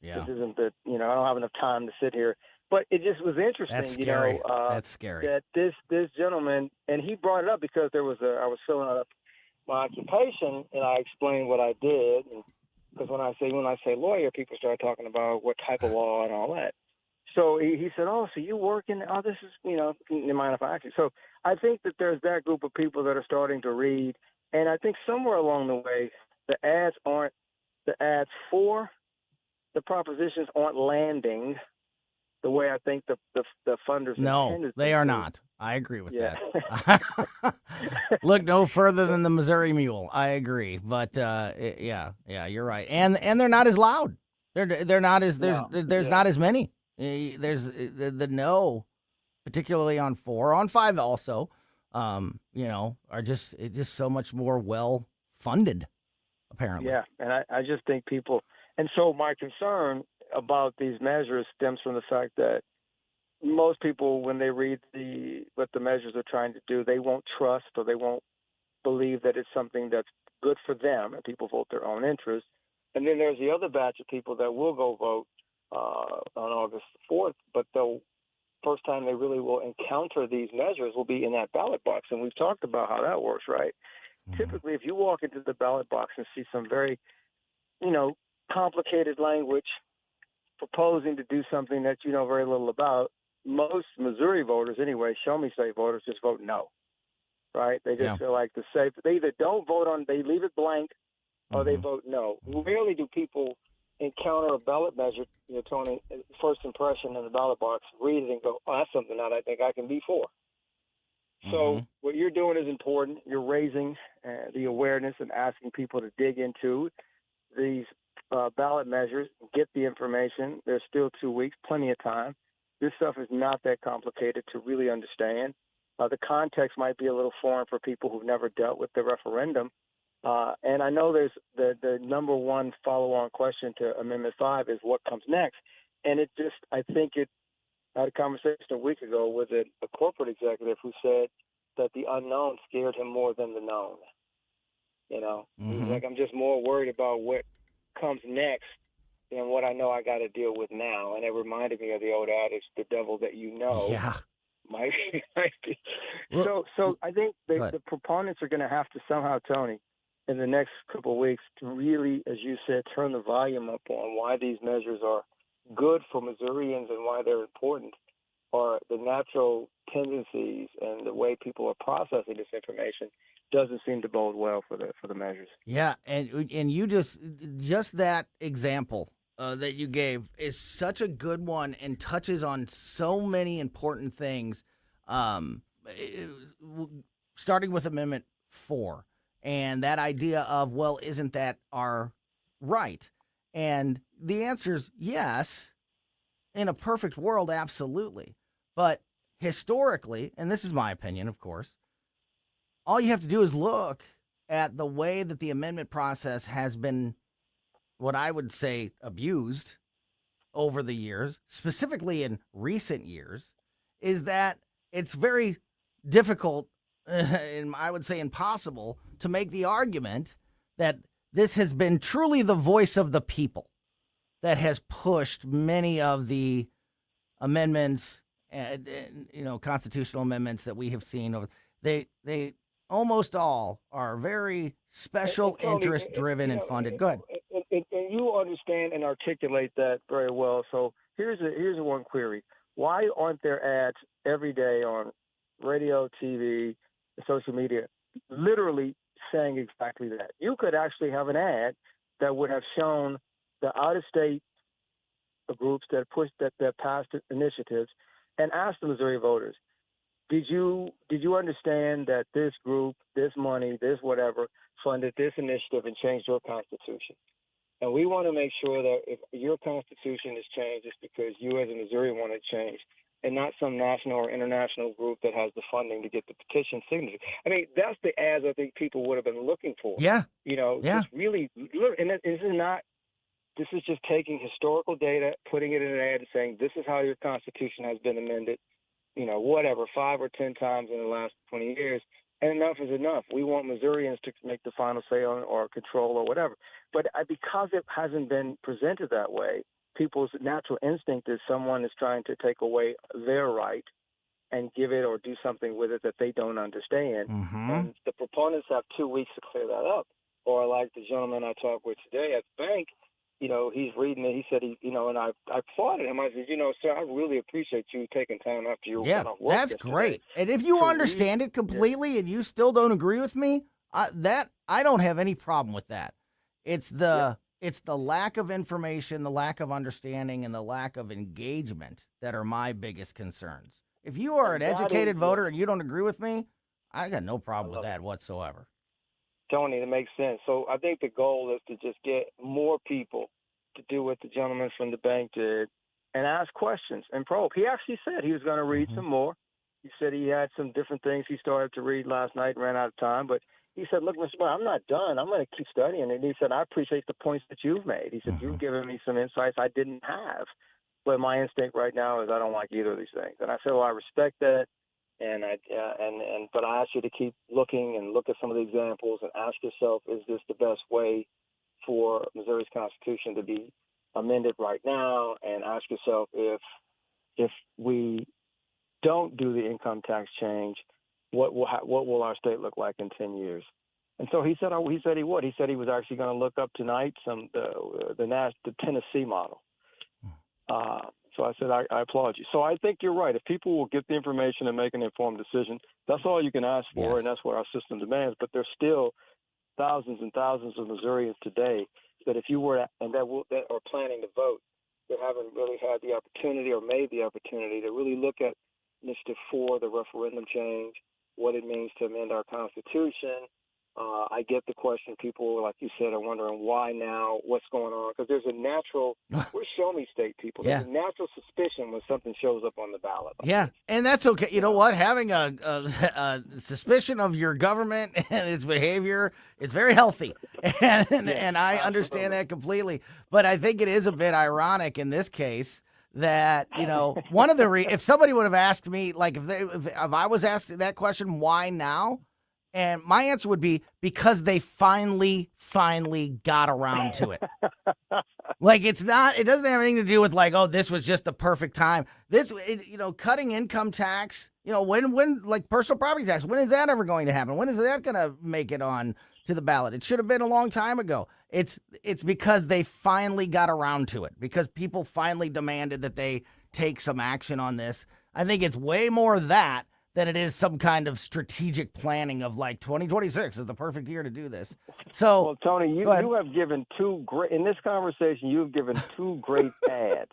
this isn't I don't have enough time to sit here. But it just was interesting, That's scary. That's scary. That this gentleman, and he brought it up because I was filling out my occupation, and I explained what I did. Because when I say lawyer, people start talking about what type of law and all that. So he said, "Oh, so you work in? Oh, this is in mind if I ask you." So I think that there's that group of people that are starting to read, and I think somewhere along the way, the ads for the propositions aren't landing the way I think the funders intended. No, they are not. I agree with that. Look no further than the Missouri Mule. I agree, but you're right. And they're not as loud. They're not as there's not as many. There's the no, particularly on 4, on 5 also. Are just so much more well funded, apparently. Yeah, and I just think people, and so my concern about these measures stems from the fact that most people, when they read what the measures are trying to do, they won't trust or they won't believe that it's something that's good for them, and people vote their own interest. And then there's the other batch of people that will go vote on August 4th, but the first time they really will encounter these measures will be in that ballot box. And we've talked about how that works, right? Mm-hmm. Typically, if you walk into the ballot box and see some very, complicated language proposing to do something that you know very little about, most Missouri voters anyway, show me state voters, just vote no, right? They just feel like they either don't vote on, they leave it blank, or they vote no. Rarely do people encounter a ballot measure, Tony, first impression in the ballot box, read it and go, "Oh, that's something that I think I can be for." So what you're doing is important. You're raising the awareness and asking people to dig into these ballot measures, get the information. There's still 2 weeks, plenty of time. This stuff is not that complicated to really understand. The context might be a little foreign for people who've never dealt with the referendum. And I know there's the number one follow-on question to Amendment 5 is what comes next. And I had a conversation a week ago with a corporate executive who said that the unknown scared him more than the known. He's like, I'm just more worried about what comes next than what I know I got to deal with now. And it reminded me of the old adage, the devil that you know might be. Well, so I think the proponents are going to have to somehow, Tony, in the next couple of weeks to really, as you said, turn the volume up on why these measures are good for Missourians and why they're important, or the natural tendencies and the way people are processing this information doesn't seem to bode well for the measures. Yeah, and you just that example that you gave is such a good one and touches on so many important things, starting with Amendment 4 and that idea of, well, isn't that our right? And the answer is yes. In a perfect world, absolutely. But historically, and this is my opinion, of course, all you have to do is look at the way that the amendment process has been, what I would say, abused over the years, specifically in recent years, is that it's very difficult, and I would say impossible, to make the argument that this has been truly the voice of the people that has pushed many of the amendments, constitutional amendments that we have seen over. They almost all are very special interest driven and funded. Go ahead. and you understand and articulate that very well. So here's one query: why aren't there ads every day on radio, TV, social media, literally saying exactly that? You could actually have an ad that would have shown the out-of-state groups that passed initiatives, and asked the Missouri voters, did you understand that this group, this money, this whatever funded this initiative and changed your constitution? And we want to make sure that if your constitution is changed, it's because you as a Missouri want it changed, and not some national or international group that has the funding to get the petition signature. I mean, that's the ads I think people would have been looking for. Yeah. Just really, and this is just taking historical data, putting it in an ad and saying, this is how your constitution has been amended, whatever, 5 or 10 times in the last 20 years. And enough is enough. We want Missourians to make the final say on or control or whatever. But because it hasn't been presented that way, people's natural instinct is someone is trying to take away their right and give it or do something with it that they don't understand. Mm-hmm. And the proponents have 2 weeks to clear that up. Or like the gentleman I talked with today at the bank, he's reading it. He said, and I applauded him. I said, sir, I really appreciate you taking time after you went off work that's yesterday. great. And if you understand it completely and you still don't agree with me, I don't have any problem with that. It's the lack of information, the lack of understanding, and the lack of engagement that are my biggest concerns. If you are an educated voter and you don't agree with me, I got no problem with that whatsoever. Tony, that makes sense. So I think the goal is to just get more people to do what the gentleman from the bank did and ask questions and probe. He actually said he was going to read some more. He said he had some different things he started to read last night and ran out of time. But he said, look, Mr. Brown, I'm not done. I'm going to keep studying. And he said, I appreciate the points that you've made. He said, you've given me some insights I didn't have. But my instinct right now is I don't like either of these things. And I said, well, I respect that. But I ask you to keep looking and look at some of the examples and ask yourself, is this the best way for Missouri's Constitution to be amended right now? And ask yourself, if we don't do the income tax change, what will our state look like in 10 years? And so he said he would. He said he was actually going to look up tonight the Tennessee model. So I said, I applaud you. So I think you're right. If people will get the information and make an informed decision, that's all you can ask for, and that's what our system demands. But there's still thousands and thousands of Missourians today that if you were that are planning to vote, that haven't really had the opportunity or made the opportunity to really look at Initiative 4, the referendum change, what it means to amend our Constitution. I get the question. People, like you said, are wondering why now, what's going on? Because there's a natural, we're show-me state people. There's a natural suspicion when something shows up on the ballot. Yeah, and that's okay. You know what? Having a suspicion of your government and its behavior is very healthy, and I understand that completely. But I think it is a bit ironic in this case that, one of the if somebody would have asked me, like if I was asked that question, why now? And my answer would be because they finally got around to it. Like it doesn't have anything to do with like, oh, this was just the perfect time. Cutting income tax, when like personal property tax, when is that ever going to happen? When is that going to make it on to the ballot? It should have been a long time ago. It's because they finally got around to it, because people finally demanded that they take some action on this. I think it's way more that than it is some kind of strategic planning of like 2026 is the perfect year to do this. So, well, Tony, you have given in this conversation, you've given 2 great ads.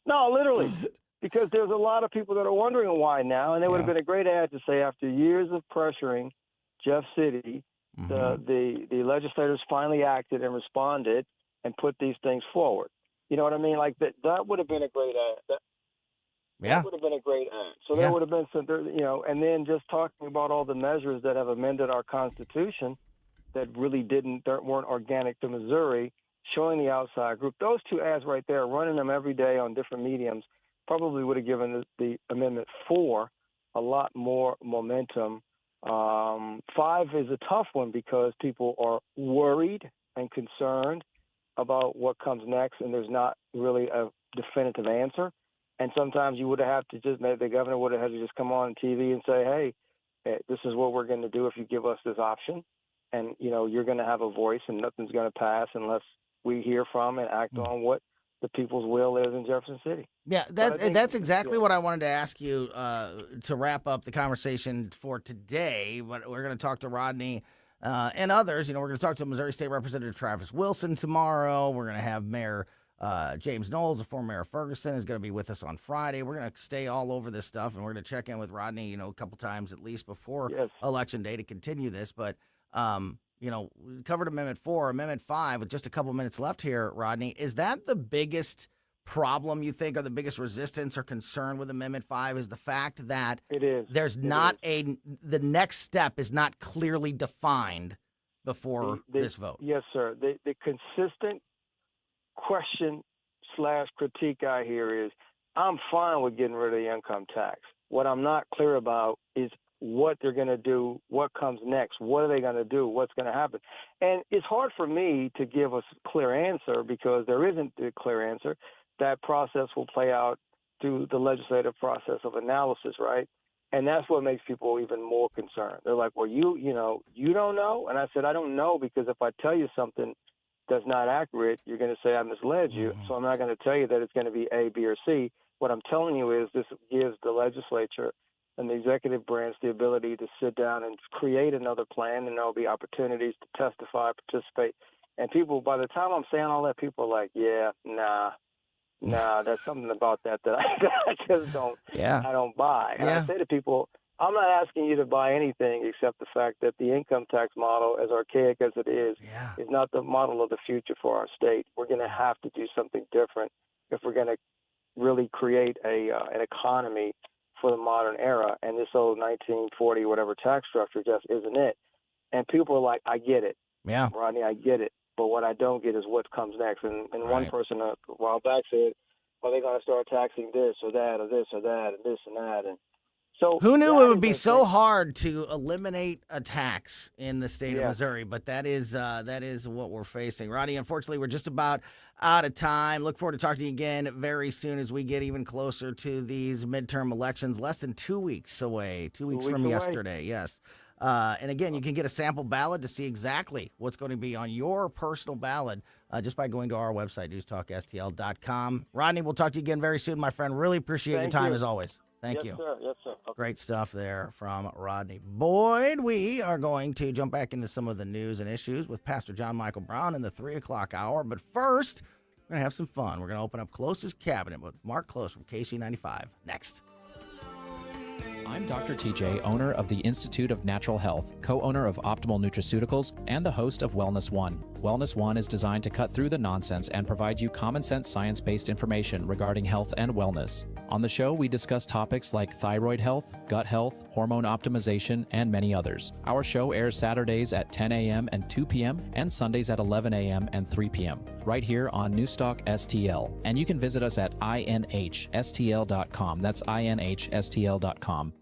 No, literally, because there's a lot of people that are wondering why now, and it would have been a great ad to say after years of pressuring Jeff City, the legislators finally acted and responded and put these things forward. You know what I mean? Like that would have been a great ad. That would have been a great ad. So there would have been some, and then just talking about all the measures that have amended our Constitution that really weren't organic to Missouri, showing the outside group. Those 2 ads right there, running them every day on different mediums, probably would have given the Amendment 4 a lot more momentum. 5 is a tough one because people are worried and concerned about what comes next, and there's not really a definitive answer. And sometimes you would have to the governor would have had to just come on TV and say, hey, this is what we're going to do if you give us this option. And, you're going to have a voice and nothing's going to pass unless we hear from and act on what the people's will is in Jefferson City. Yeah, that's exactly what I wanted to ask you to wrap up the conversation for today. But we're going to talk to Rodney and others. We're going to talk to Missouri State Representative Travis Wilson tomorrow. We're going to have Mayor James Knowles, the former mayor of Ferguson, is going to be with us on Friday. We're going to stay all over this stuff, and we're going to check in with Rodney, a couple times at least before Election Day to continue this. But we covered Amendment 4, Amendment 5 with just a couple minutes left here, Rodney. Is that the biggest problem you think, or the biggest resistance or concern with Amendment 5 is the fact that there's not the next step is not clearly defined before this vote? Yes, sir. The consistent question / critique I hear is, I'm fine with getting rid of the income tax. What I'm not clear about is what they're going to do, what comes next, what are they going to do, what's going to happen. And it's hard for me to give a clear answer because there isn't a clear answer. That process will play out through the legislative process of analysis, right? And that's what makes people even more concerned. They're like, well, you don't know? And I said, I don't know, because if I tell you something that's not accurate, you're going to say I misled you. So I'm not going to tell you that it's going to be A, B, or C. What I'm telling you is this gives the legislature and the executive branch the ability to sit down and create another plan, and there'll be opportunities to testify, participate. And people, by the time I'm saying all that, people are like, yeah, nah, there's something about that I just don't, I don't buy. And I say to people, I'm not asking you to buy anything except the fact that the income tax model, as archaic as it is not the model of the future for our state. We're going to have to do something different if we're going to really create an economy for the modern era. And this old 1940 whatever tax structure just isn't it. And people are like, I get it. Yeah. Rodney, I get it. But what I don't get is what comes next. And one person a while back said, well, they're going to start taxing this or that or this or that and this and that. And so who knew it would be so hard to eliminate a tax in the state of Missouri? But that is what we're facing. Rodney, unfortunately, we're just about out of time. Look forward to talking to you again very soon as we get even closer to these midterm elections. Less than 2 weeks away. 2 weeks from yesterday, yes. And again, you can get a sample ballot to see exactly what's going to be on your personal ballot just by going to our website, newstalkstl.com. Rodney, we'll talk to you again very soon, my friend. Really appreciate your time as always. Thank you. Yes, sir. Okay. Great stuff there from Rodney Boyd. We are going to jump back into some of the news and issues with Pastor John Michael Brown in the 3 o'clock hour. But first, we're going to have some fun. We're going to open up Close's Cabinet with Mark Close from KC95. Next. I'm Dr. TJ, owner of the Institute of Natural Health, co-owner of Optimal Nutraceuticals, and the host of Wellness One. Wellness One is designed to cut through the nonsense and provide you common sense science-based information regarding health and wellness. On the show, we discuss topics like thyroid health, gut health, hormone optimization, and many others. Our show airs Saturdays at 10 a.m. and 2 p.m. and Sundays at 11 a.m. and 3 p.m. right here on Newstalk STL. And you can visit us at inhstl.com. That's inhstl.com.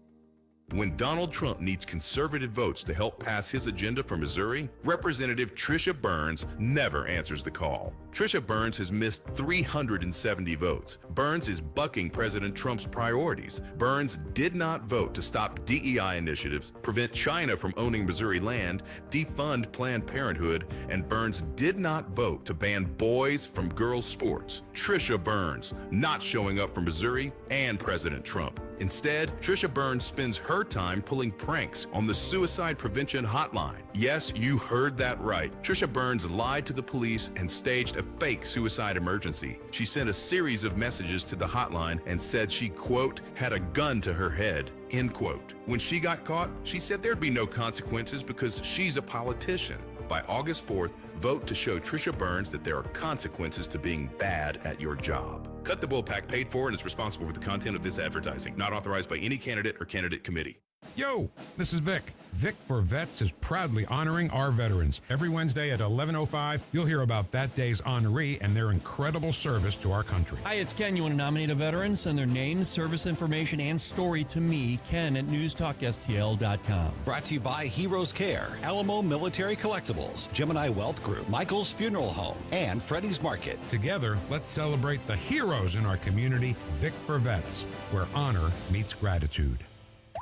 When Donald Trump needs conservative votes to help pass his agenda for Missouri, Representative Tricia Burns never answers the call. Tricia Burns has missed 370 votes. Burns is bucking President Trump's priorities. Burns did not vote to stop DEI initiatives, prevent China from owning Missouri land, defund Planned Parenthood, and Burns did not vote to ban boys from girls' sports. Tricia Burns not showing up for Missouri and President Trump. Instead, Tricia Burns spends her time pulling pranks on the suicide prevention hotline. Yes, you heard that right. Tricia Burns lied to the police and staged a fake suicide emergency. She sent a series of messages to the hotline and said she, quote, had a gun to her head, end quote. When she got caught, she said there'd be no consequences because she's a politician. By August 4th, vote to show Tricia Burns that there are consequences to being bad at your job. Cut the Bull Pack paid for and is responsible for the content of this advertising, not authorized by any candidate or candidate committee. Yo, this is Vic. Vic for Vets is proudly honoring our veterans. Every Wednesday at 11:05, you'll hear about that day's honoree and their incredible service to our country. Hi, it's Ken. You want to nominate a veteran? Send their name, service information, and story to me, Ken, at newstalkstl.com. Brought to you by Heroes Care, Alamo Military Collectibles, Gemini Wealth Group, Michael's Funeral Home, and Freddie's Market. Together, let's celebrate the heroes in our community. Vic for Vets, where honor meets gratitude.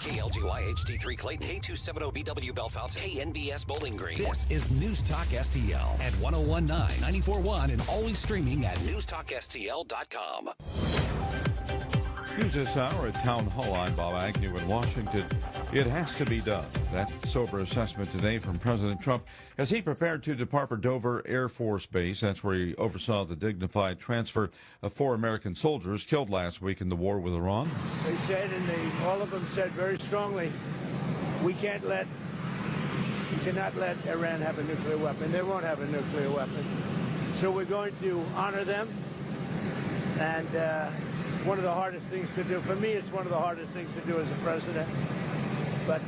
KLGY HD3 Clayton, K270BW Bellefonte, KNBS Bowling Green. This is News Talk STL at 1019, 94.1, and always streaming at newstalkstl.com. News this hour at Town Hall. I'm Bob Agnew in Washington. It has to be done. That sober assessment today from President Trump as he prepared to depart for Dover Air Force Base. That's where he oversaw the dignified transfer of 4 American soldiers killed last week in the war with Iran. They said, and all of them said very strongly, we cannot let Iran have a nuclear weapon. They won't have a nuclear weapon. So we're going to honor them. And one of the hardest things to do. For me, it's one of the hardest things to do as a president, but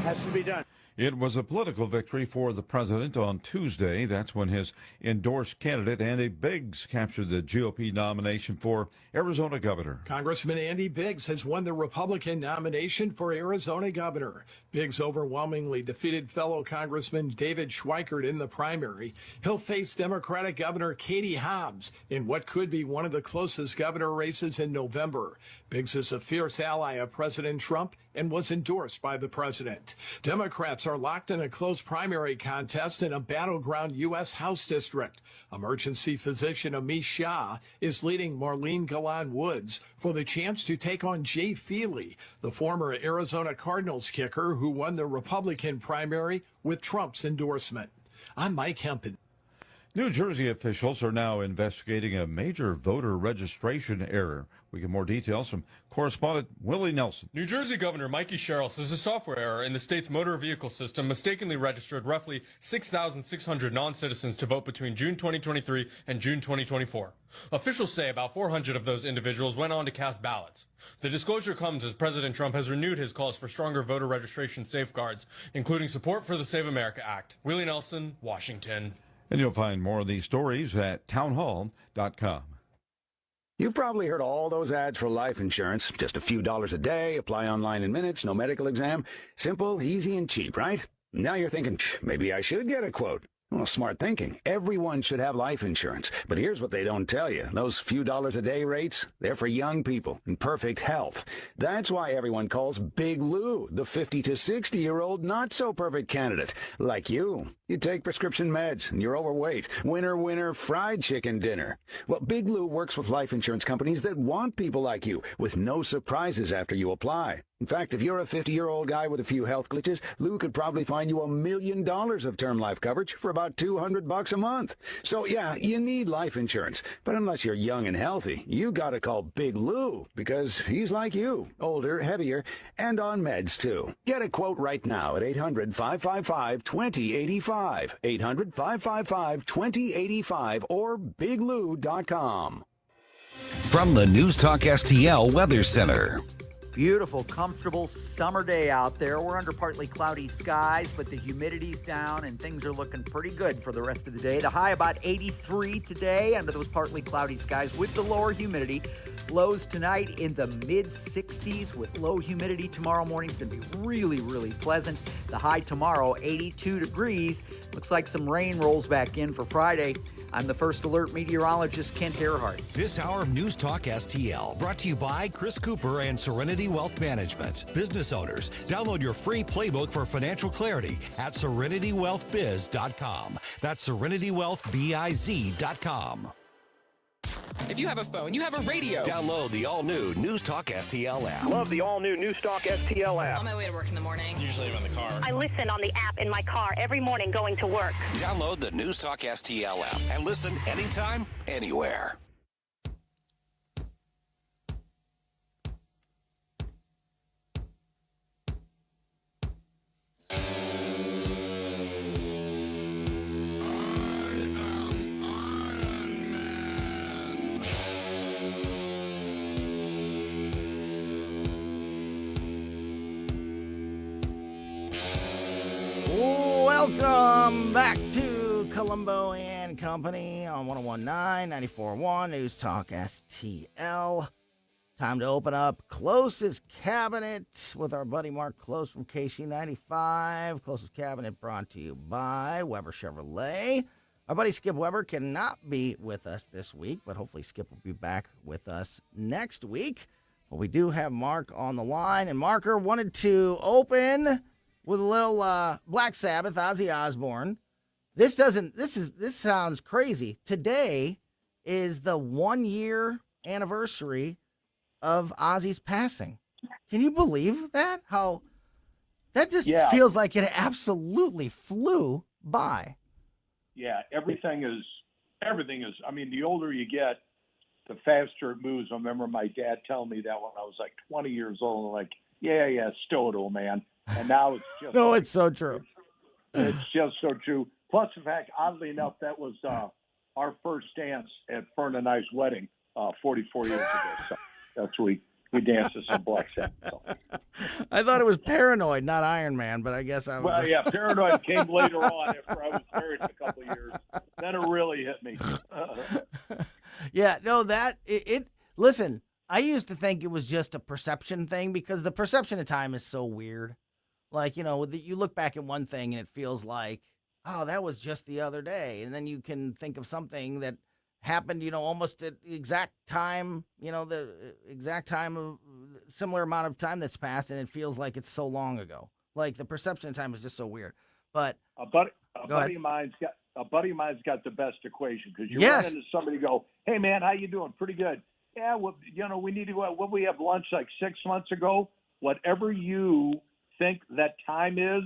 has to be done. It was a political victory for the president on Tuesday. That's when his endorsed candidate, Andy Biggs, captured the GOP nomination for Arizona governor. Congressman Andy Biggs has won the Republican nomination for Arizona governor. Biggs overwhelmingly defeated fellow Congressman David Schweikert in the primary. He'll face Democratic Governor Katie Hobbs in what could be one of the closest governor races in November. Biggs is a fierce ally of President Trump and was endorsed by the president. Democrats are locked in a close primary contest in a battleground U.S. House district. Emergency physician Amish Shah is leading Marlene Galan Woods for the chance to take on Jay Feely, the former Arizona Cardinals kicker who won the Republican primary with Trump's endorsement. I'm Mike Hempen. New Jersey officials are now investigating a major voter registration error. We get more details from correspondent Willie Nelson. New Jersey Governor Mikey Sherrill says a software error in the state's motor vehicle system mistakenly registered roughly 6,600 non-citizens to vote between June 2023 and June 2024. Officials say about 400 of those individuals went on to cast ballots. The disclosure comes as President Trump has renewed his calls for stronger voter registration safeguards, including support for the Save America Act. Willie Nelson, Washington. And you'll find more of these stories at townhall.com. You've probably heard all those ads for life insurance. Just a few dollars a day, apply online in minutes, no medical exam. Simple, easy, and cheap, right? Now you're thinking, maybe I should get a quote. Well, smart thinking. Everyone should have life insurance. But here's what they don't tell you. Those few dollars a day rates, they're for young people in perfect health. That's why everyone calls Big Lou the 50 to 60-year-old not-so-perfect candidate. Like you. You take prescription meds and you're overweight. Winner, winner, fried chicken dinner. Well, Big Lou works with life insurance companies that want people like you with no surprises after you apply. In fact, if you're a 50-year-old guy with a few health glitches, Lou could probably find you $1 million of term life coverage for about $200 a month. So, yeah, you need life insurance. But unless you're young and healthy, you gotta call Big Lou because he's like you, older, heavier, and on meds, too. Get a quote right now at 800-555-2085, 800-555-2085, or biglou.com. From the News Talk STL Weather Center. Beautiful, comfortable summer day out there. We're under partly cloudy skies, but the humidity's down and things are looking pretty good for the rest of the day. The high about 83 today under those partly cloudy skies with the lower humidity. Lows tonight in the mid-60s with low humidity. Tomorrow morning's going to be really, really pleasant. The high tomorrow, 82 degrees. Looks like some rain rolls back in for Friday. I'm the First Alert meteorologist, Kent Earhart. This hour of News Talk STL brought to you by Chris Cooper and Serenity Wealth Management. Business owners, download your free playbook for financial clarity at SerenityWealthBiz.com. That's SerenityWealthBiz.com. If you have a phone, you have a radio. Download the all-new News Talk STL app. Love the all-new News Talk STL app. On my way to work in the morning. Usually I'm in the car. I listen on the app in my car every morning going to work. Download the News Talk STL app and listen anytime, anywhere. Welcome back to Colombo and Company on 101.9, 94.1 News Talk STL. Time to open up Close's Cabinet with our buddy Mark Close from KC95. Close's Cabinet brought to you by Weber Chevrolet. Our buddy Skip Weber cannot be with us this week, but hopefully Skip will be back with us next week. But we do have Mark on the line, and Marker wanted to open with a little Black Sabbath, Ozzy Osbourne. This sounds crazy. Today is the 1-year anniversary of Ozzy's passing. Can you believe that? How that just feels like it absolutely flew by. Yeah, everything is. I mean, the older you get, the faster it moves. I remember my dad telling me that when I was like 20 years old. I'm like, yeah, stow it, old man. And now it's just no, it's so true. It's just so true. Plus the fact, oddly enough, that was our first dance at Fern and I's wedding 44 years ago. So that's we danced to some Black Sabbath. So. I thought it was Paranoid, not Iron Man, but I guess I was. Well, yeah, Paranoid came later on after I was married a couple of years. Then it really hit me. Yeah, no, listen, I used to think it was just a perception thing because the perception of time is so weird. Like, you look back at one thing and it feels like, oh, that was just the other day. And then you can think of something that happened, almost at the exact time, the exact time of similar amount of time that's passed, and it feels like it's so long ago. Like the perception of time is just so weird. But a buddy of mine's got the best equation because you run into somebody and go, hey man, how you doing? Pretty good. Yeah, well, we need to go. When we have lunch like 6 months ago, whatever you think that time is,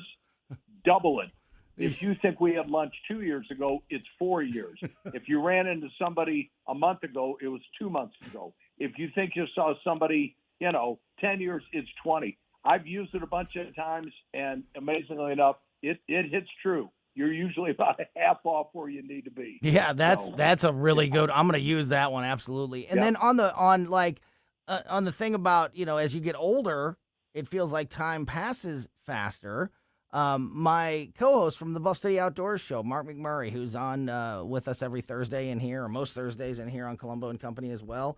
double it. If you think we had lunch 2 years ago, it's 4 years. If you ran into somebody a month ago, it was 2 months ago. If you think you saw somebody, 10 years, it's 20. I've used it a bunch of times, and amazingly enough, it hits true. You're usually about a half off where you need to be. Yeah, that's a really good. I'm going to use that one absolutely. And then on the thing about as you get older, it feels like time passes faster. My co-host from the Buff City Outdoors show, Mark McMurray, who's on with us every Thursday in here, or most Thursdays in here on Colombo and Company as well,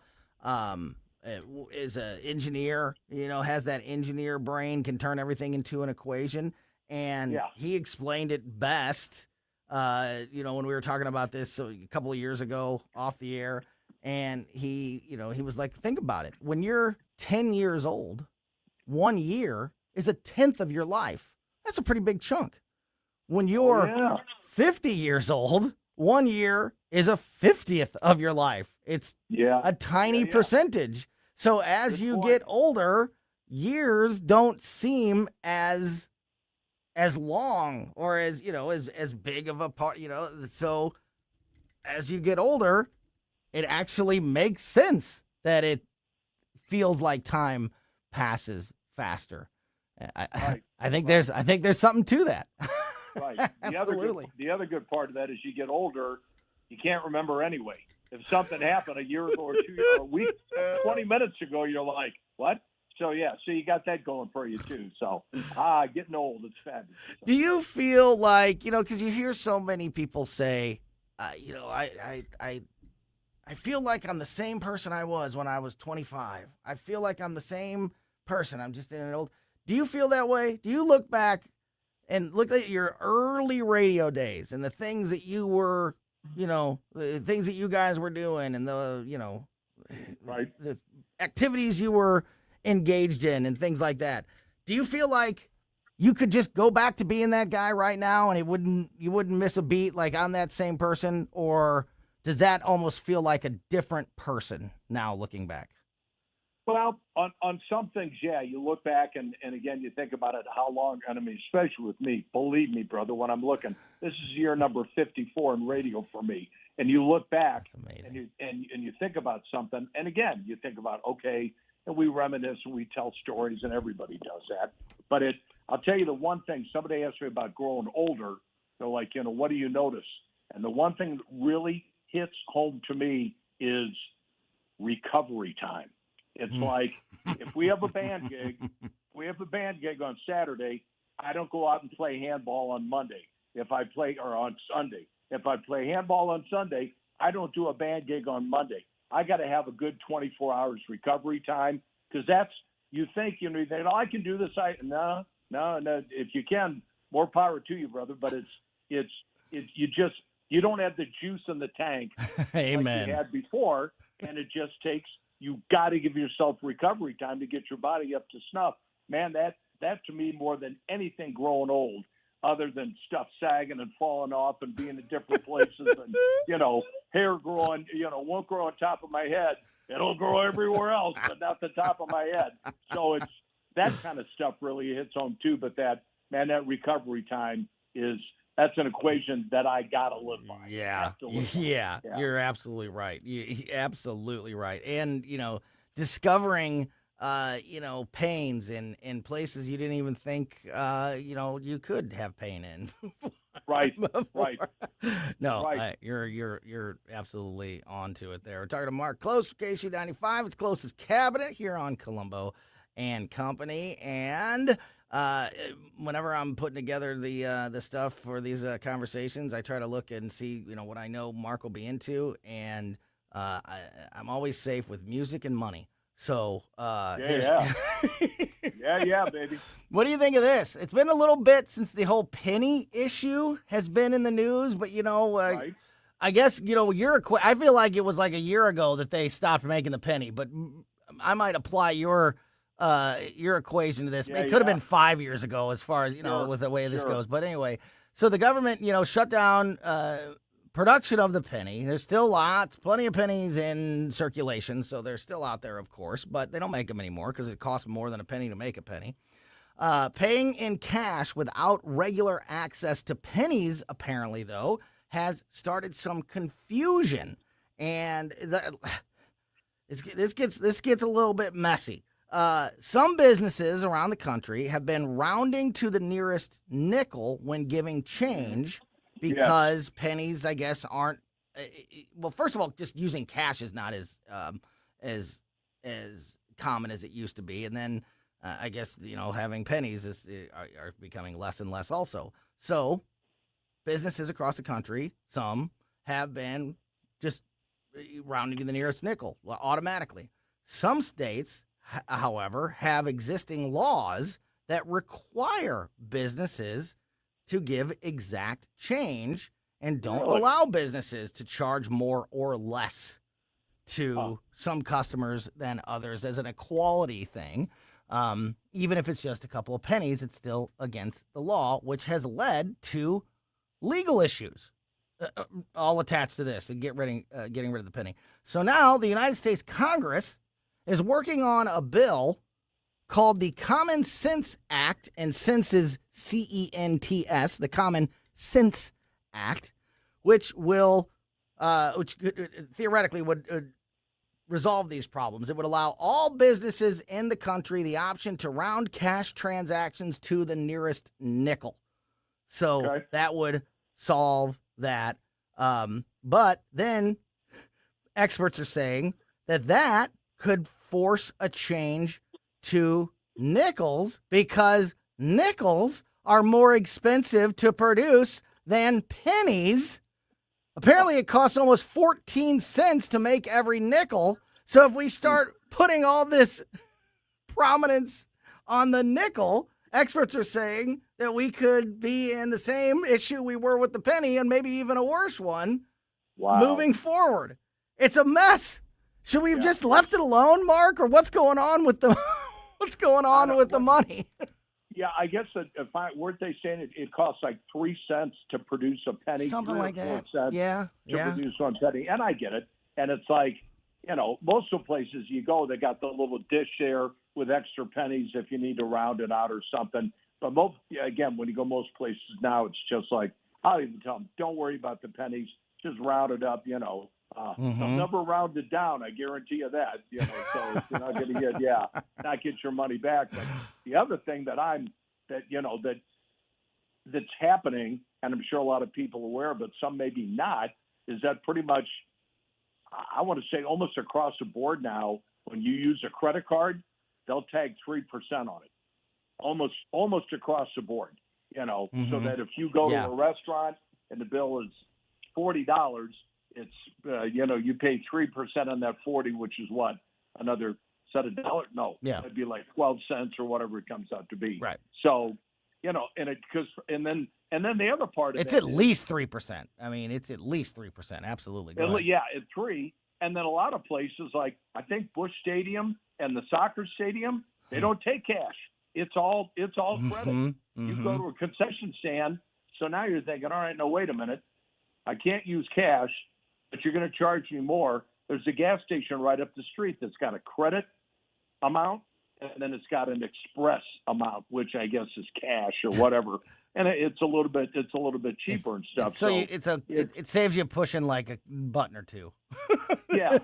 is an engineer, has that engineer brain, can turn everything into an equation. And he explained it best, when we were talking about this a couple of years ago off the air. And he was like, think about it. When you're 10 years old, 1 year is a 10th of your life. That's a pretty big chunk. When you're 50 years old, 1 year is a 50th of your life. It's a tiny percentage. So as you get older, years don't seem as long or as big of a part, So as you get older, it actually makes sense that it feels like time passes faster. I think there's something to that. Right. Absolutely. The other good part of that is you get older, you can't remember anyway. If something happened a year ago or 2 years or a week, 20 minutes ago, you're like, what? So you got that going for you too. So getting old, it's fabulous. Do you feel like because you hear so many people say, I feel like I'm the same person I was when I was 25. I feel like I'm the same person. I'm just in an old. Do you feel that way? Do you look back and look at your early radio days and the things that you were, the things that you guys were doing and the activities you were engaged in and things like that? Do you feel like you could just go back to being that guy right now and you wouldn't miss a beat like I'm that same person? Or does that almost feel like a different person now looking back? Well, on some things, you look back and again, you think about it, how long, and I mean, especially with me, believe me, brother, when I'm looking, this is year number 54 in radio for me. And you look back and you think about something. And again, you think about, okay, and we reminisce and we tell stories and everybody does that. But I'll tell you the one thing, somebody asked me about growing older. They're like, what do you notice? And the one thing that really hits home to me is recovery time. It's like if we have a band gig on Saturday, I don't go out and play handball on Monday. Or on Sunday. If I play handball on Sunday, I don't do a band gig on Monday. I got to have a good 24 hours recovery time because you think, I can do this. No. If you can, more power to you, brother. But you don't have the juice in the tank Amen. like you had before, and it just takes you got to give yourself recovery time to get your body up to snuff. Man, that to me, more than anything, growing old, other than stuff sagging and falling off and being in different places and, hair growing, won't grow on top of my head. It'll grow everywhere else, but not the top of my head. So it's that kind of stuff really hits home too. But that recovery time that's an equation that I got to live by. Yeah. You're absolutely right. You're absolutely right. And, discovering, pains in places you didn't even think, you could have pain in. Right. No, right. You're absolutely onto it there. We're talking to Mark Close from KC95. It's Close's Cabinet here on Colombo and Company. And whenever I'm putting together the stuff for these conversations, I try to look and see, what I know Mark will be into. And I'm always safe with music and money. So, yeah, baby. What do you think of this? It's been a little bit since the whole penny issue has been in the news, but right. I guess I feel like it was like a year ago that they stopped making the penny, but I might apply your equation to this. It could have been 5 years ago, as far as with the way this goes. But anyway, so the government shut down production of the penny. There's still plenty of pennies in circulation, so they're still out there, of course, but they don't make them anymore because it costs more than a penny to make a penny. Paying in cash without regular access to pennies, apparently, though, has started some confusion, and this gets a little bit messy. Some businesses around the country have been rounding to the nearest nickel when giving change. Because pennies, I guess, aren't. Well, first of all, just using cash is not as common as it used to be, and then I guess having pennies are becoming less and less also. So, businesses across the country, some have been just rounding to the nearest nickel automatically. Some states, however, have existing laws that require businesses to give exact change and don't allow businesses to charge more or less to some customers than others as an equality thing. Even if it's just a couple of pennies, it's still against the law, which has led to legal issues all attached to this and getting rid of the penny. So now the United States Congress is working on a bill called the Common Sense Act, and sense is C-E-N-T-S, the Common Sense Act, which theoretically would resolve these problems. It would allow all businesses in the country the option to round cash transactions to the nearest nickel. So that would solve that. But then experts are saying that could force a change to nickels because nickels are more expensive to produce than pennies. Apparently, it costs almost 14 cents to make every nickel. So if we start putting all this prominence on the nickel, experts are saying that we could be in the same issue we were with the penny and maybe even a worse one moving forward. It's a mess. Should we have just left it alone, Mark, or what's going on with the money? Yeah, I guess weren't they saying it costs like 3 cents to produce a penny? Something like that. To produce one penny. And I get it. And it's like, most of the places you go, they got the little dish there with extra pennies if you need to round it out or something. But when you go most places now, it's just like, I'll even tell them, don't worry about the pennies. Just round it up, They'll never round it down. I guarantee you that. So you're not going to not get your money back. But the other thing that's happening, and I'm sure a lot of people are aware, but some maybe not, is that pretty much, I want to say almost across the board now, when you use a credit card, they'll tag 3% on it. Almost across the board, so that if you go to a restaurant and the bill is $40, it's you pay 3% on that 40, which is what, another set of dollars? No, it'd be like 12 cents or whatever it comes out to be. Right. So and then the other part of it's at least 3%. I mean, it's at least 3%. Absolutely. At 3. And then a lot of places, like I think Busch Stadium and the soccer stadium, they don't take cash. It's all credit. You go to a concession stand, so now you're thinking, all right, no, wait a minute. I can't use cash, but you're going to charge me more. There's a gas station right up the street that's got a credit amount, and then it's got an express amount, which I guess is cash or whatever. And it's a little bit cheaper and stuff. It saves you pushing like a button or two. Yeah,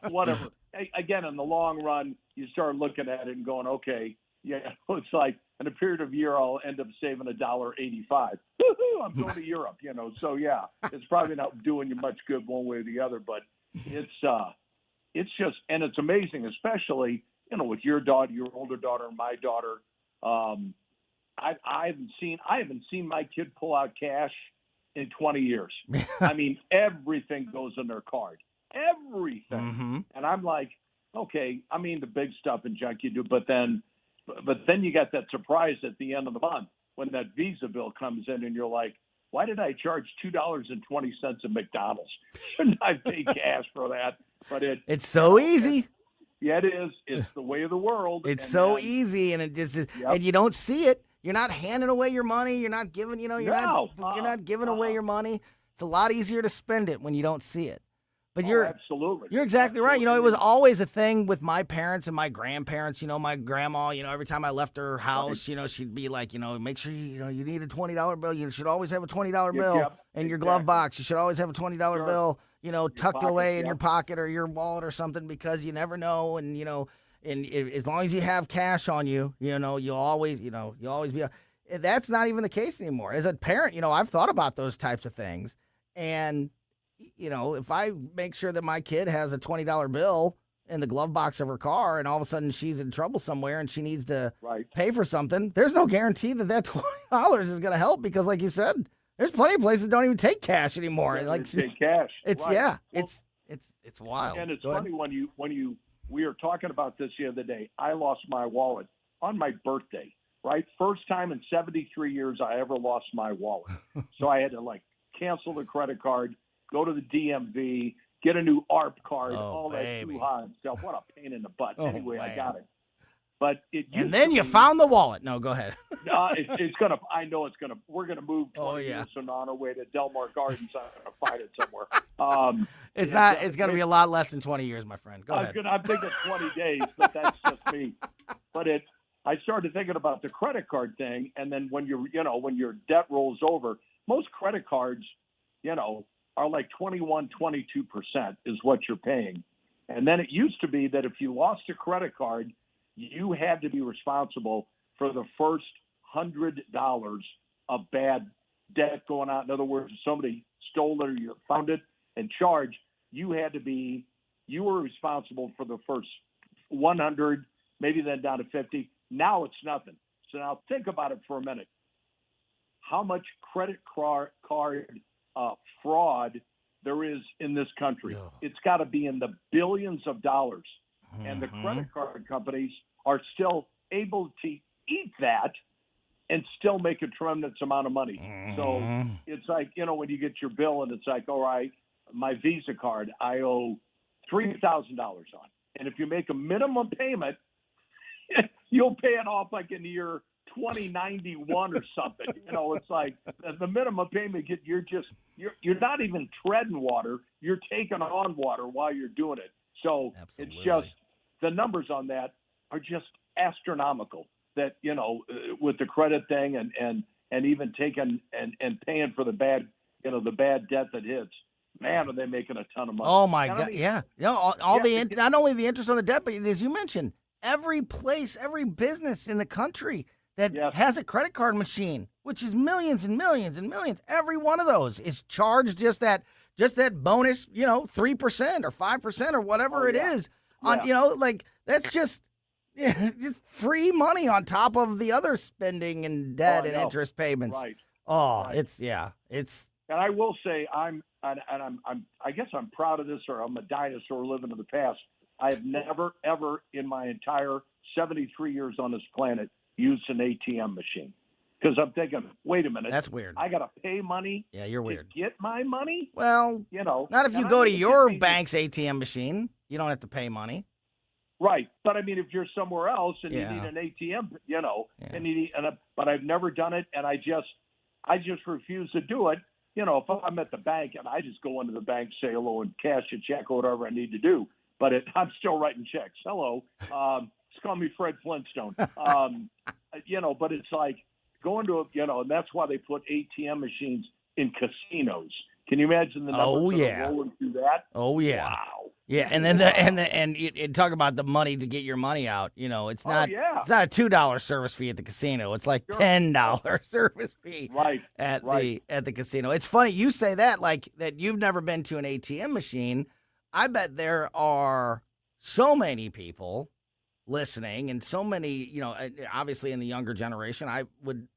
whatever. Again, in the long run, you start looking at it and going, okay, yeah, it's like in a period of year, I'll end up saving $1.85. Woohoo! I'm going to Europe, So yeah, it's probably not doing you much good one way or the other, but it's just, and it's amazing, especially with your daughter, your older daughter, and my daughter. I haven't seen my kid pull out cash in 20 years. I mean, everything goes in their card, everything. And I'm like, okay, I mean the big stuff and junk you do, but then you got that surprise at the end of the month when that Visa bill comes in and you're like, why did I charge $2.20 at McDonald's? Shouldn't I pay cash for that? But it's so easy. Yeah, it is. It's the way of the world. It's so easy, and it just is, and you don't see it. You're not handing away your money. You're not giving, you're not giving away your money. It's a lot easier to spend it when you don't see it. But you're exactly right. It was always a thing with my parents and my grandparents. My grandma. Every time I left her house, she'd be like, make sure you need a $20 bill. You should always have a $20 bill in your glove box. You should always have a $20 bill, tucked away in your pocket or your wallet or something, because you never know. And and as long as you have cash on you, you'll always be. That's not even the case anymore. As a parent, I've thought about those types of things, and if I make sure that my kid has a $20 bill in the glove box of her car, and all of a sudden she's in trouble somewhere and she needs to pay for something, there's no guarantee that $20 is going to help, because, like you said, there's plenty of places that don't even take cash anymore. Take cash. It's it's wild. And it's funny we were talking about this the other day. I lost my wallet on my birthday. Right, first time in 73 years I ever lost my wallet. So I had to cancel the credit card, go to the DMV, get a new ARP card, all that hoo-ha and stuff. What a pain in the butt. Anyway, man. I got it. But and then you found the wallet. No, go ahead. It's gonna. I know it's gonna. We're gonna move 20 years from now on our way to Delmar Gardens. I'm gonna find it somewhere. It's not. It's gonna be a lot less than 20 years, my friend. Go ahead. I'm thinking 20 days, but that's just me. But I started thinking about the credit card thing, and then when when your debt rolls over, most credit cards, are like 21, 22% is what you're paying. And then it used to be that if you lost a credit card, you had to be responsible for the first $100 of bad debt going out. In other words, if somebody stole it or you found it and charged, you were responsible for the first 100, maybe then down to 50. Now it's nothing. So now think about it for a minute. How much credit card fraud there is in this country? It's got to be in the billions of dollars. And the credit card companies are still able to eat that and still make a tremendous amount of money. So it's like, when you get your bill and it's like, all right, my Visa card, I owe $3,000 on. And if you make a minimum payment, you'll pay it off like in the year 2091 or something. It's like the minimum payment, you're not even treading water. You're taking on water while you're doing it. So It's just, the numbers on that are just astronomical, that, with the credit thing and even taking and paying for the bad debt that hits. Man, are they making a ton of money. Oh my God. Yeah. Not only the interest on the debt, but as you mentioned, every place, every business in the country that has a credit card machine, which is millions and millions and millions, every one of those is charged just that bonus, 3% or 5% or whatever it is. That's just free money on top of the other spending and debt and interest payments. Right. It's. And I will say, I guess I'm proud of this, or I'm a dinosaur living in the past. I have never, ever in my entire 73 years on this planet used an ATM machine. Because I'm thinking, wait a minute. That's weird. I got to pay money Yeah, you're weird. to get my money? Well, not if you go to your bank's ATM machine. You don't have to pay money. Right. But, I mean, if you're somewhere else and Yeah. you need an ATM, but I've never done it, and I just refuse to do it. If I'm at the bank and I just go into the bank, say hello, and cash a check or whatever I need to do, but I'm still writing checks. Hello. Just call me Fred Flintstone. But it's like going to and that's why they put ATM machines in casinos. Can you imagine the numbers that are rolling through that? Oh yeah. Wow. Yeah, and then and you talk about the money to get your money out. It's not it's not a $2 service fee at the casino. It's like $10 service fee at the casino. It's funny you say that, like that you've never been to an ATM machine. I bet there are so many people listening, and so many, obviously in the younger generation, I would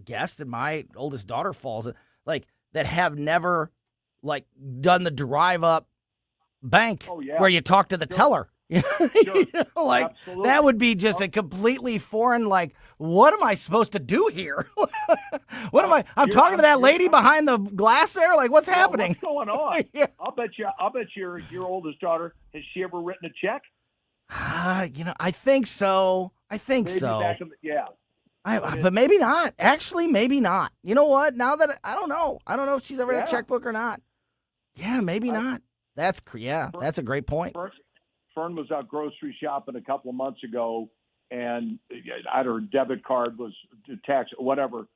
guess that my oldest daughter falls like that have never done the drive up bank where you talk to the teller. Absolutely. That would be just a completely foreign, what am I supposed to do here? What am I'm talking to that lady behind the glass there? What's happening? What's going on? I'll bet your oldest daughter, has she ever written a check? I think so. Maybe back in but maybe not. Actually, maybe not. You know what? Now that I don't know. I don't know if she's ever had a checkbook or not. Yeah, maybe not. That's a great point. Fern was out grocery shopping a couple of months ago, and her debit card was taxed, whatever.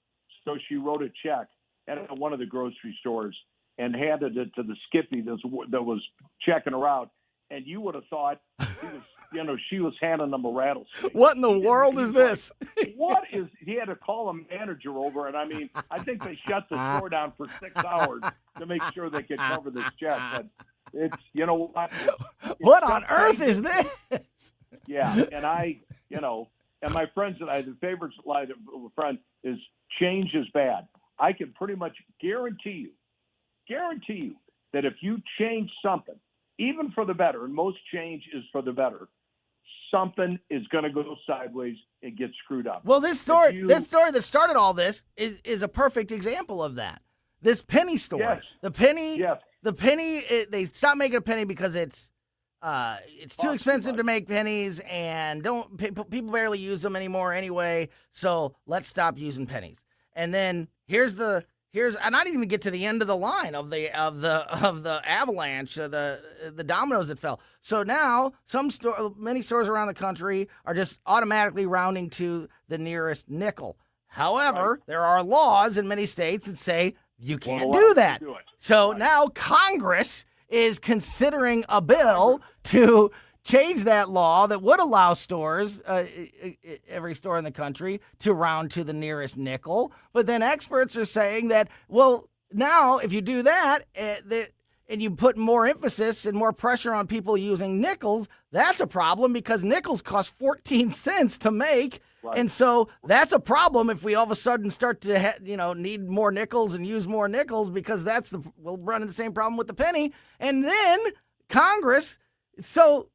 So she wrote a check at one of the grocery stores and handed it to the Skippy that was checking her out. And you would have thought she was handing them a rattlesnake. What in the world is this? He had to call a manager over, and I think they shut the store down for 6 hours to make sure they could cover this check. But it's, what on earth is this? Yeah, and and my friends and I, the favorite line of a friend is change is bad. I can pretty much guarantee you that if you change something, even for the better, and most change is for the better, something is going to go sideways and get screwed up. Well, this story that started all this is a perfect example of that. This penny story. Yes. The penny, they stopped making a penny because it's too expensive to make pennies, and people barely use them anymore anyway. So let's stop using pennies. And then here's and I didn't even get to the end of the line of the avalanche, the dominoes that fell. So now many stores around the country are just automatically rounding to the nearest nickel. However, there are laws in many states that say you can't do that. So now Congress is considering a bill to change that law that would allow stores, every store in the country, to round to the nearest nickel. But then experts are saying that, well, now if you do that, and you put more emphasis and more pressure on people using nickels, that's a problem because nickels cost 14 cents to make. Right. And so that's a problem if we all of a sudden start to need more nickels and use more nickels, because we'll run into the same problem with the penny. And then Congress, the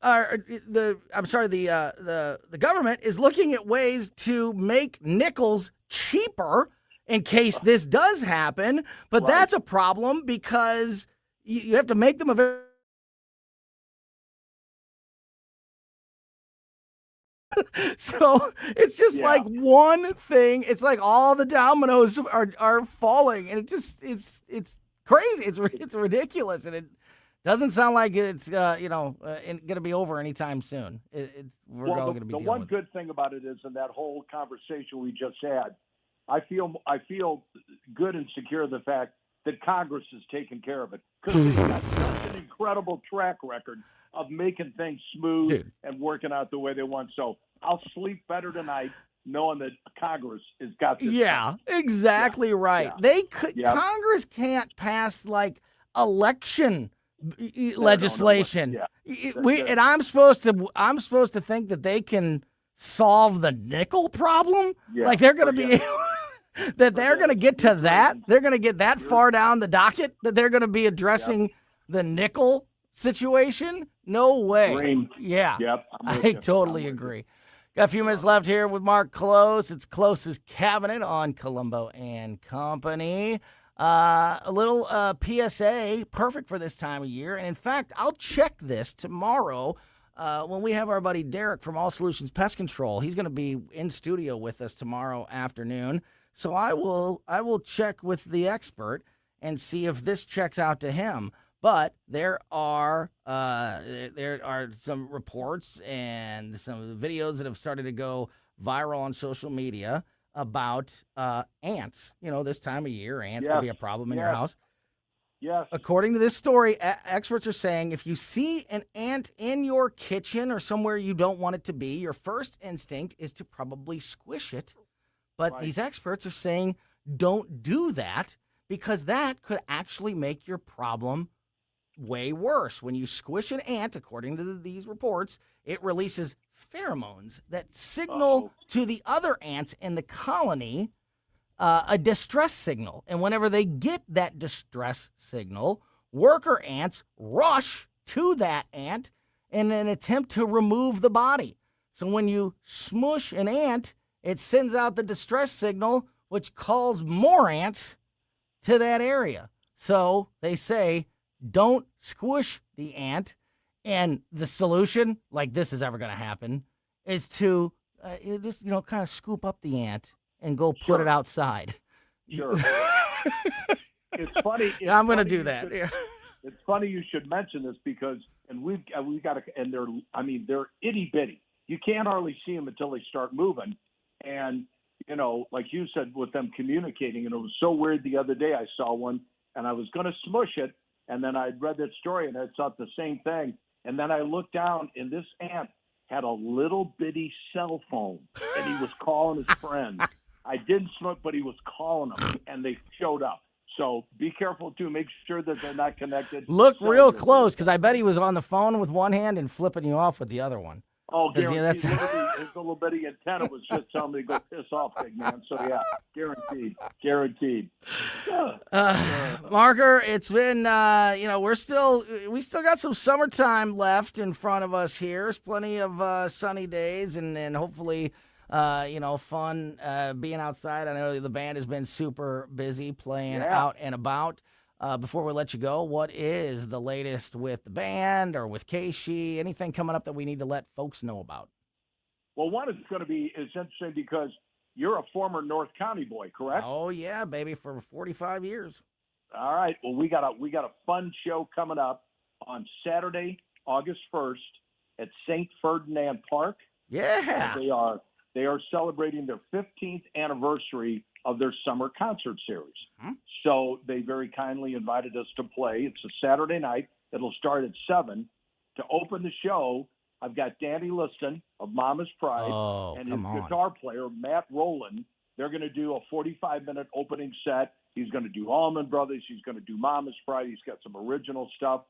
government is looking at ways to make nickels cheaper in case this does happen. But that's a problem because you have to make them available. So it's just like one thing. It's like all the dominoes are falling, and it's crazy. It's ridiculous, and it doesn't sound like it's going to be over anytime soon. We're all going to be dealing with it. The one good thing about it is, in that whole conversation we just had, I feel good and secure in the fact that Congress is taking care of it, because they've got such an incredible track record of making things smooth and working out the way they want. So I'll sleep better tonight knowing that Congress has got this. Yeah, exactly right. Yeah. Congress can't pass election legislation. And I'm supposed to think that they can solve the nickel problem. Yeah. They're going to be that they're going to get to that. They're going to get that far down the docket that they're going to be addressing the nickel situation. No way. Dream. Yeah. Yep. I totally agree. Got a few minutes left here with Mark Close. It's Close's Cabinet on Colombo and Company. A little PSA, perfect for this time of year. And in fact, I'll check this tomorrow when we have our buddy Derek from All Solutions Pest Control. He's going to be in studio with us tomorrow afternoon. So I will check with the expert and see if this checks out to him. But there are some reports and some videos that have started to go viral on social media about ants. You know, this time of year, ants can be a problem in your house. Yes. According to this story, experts are saying if you see an ant in your kitchen or somewhere you don't want it to be, your first instinct is to probably squish it. But these experts are saying don't do that because that could actually make your problem way worse. When you squish an ant, according to these reports, it releases pheromones that signal to the other ants in the colony a distress signal. And whenever they get that distress signal, worker ants rush to that ant in an attempt to remove the body. So when you smush an ant, it sends out the distress signal, which calls more ants to that area. So they say, don't squish the ant. And the solution, like this is ever going to happen, is to just, kind of scoop up the ant and go put it outside. Sure. It's funny. I'm going to do that. It's funny you should mention this because, and we've got and they're itty bitty. You can't hardly see them until they start moving. And, like you said, with them communicating, and it was so weird the other day, I saw one and I was going to smush it. And then I read that story and I thought the same thing. And then I looked down and this ant had a little bitty cell phone and he was calling his friends. I didn't smoke, but he was calling them and they showed up. So be careful too. Make sure that they're not connected. Look real close because I bet he was on the phone with one hand and flipping you off with the other one. Oh, guaranteed. His little bitty antenna was just telling me to go piss off, big man. So, yeah, guaranteed. Marker, it's been, we still got some summertime left in front of us here. There's plenty of sunny days and hopefully, fun being outside. I know the band has been super busy playing out and about. Before we let you go, what is the latest with the band or with Keishi? Anything coming up that we need to let folks know about? Well, one is going to be interesting because you're a former North County boy, correct? Oh yeah, baby, for 45 years. All right. Well, we got a fun show coming up on Saturday, August 1st at St. Ferdinand Park. Yeah. And they are celebrating their 15th anniversary of their summer concert series. So they very kindly invited us to play. It's a Saturday night. It'll start at 7. To open the show, I've got Danny Liston of Mama's Pride and his guitar player, Matt Rowland. They're going to do a 45-minute opening set. He's going to do Allman Brothers. He's going to do Mama's Pride. He's got some original stuff.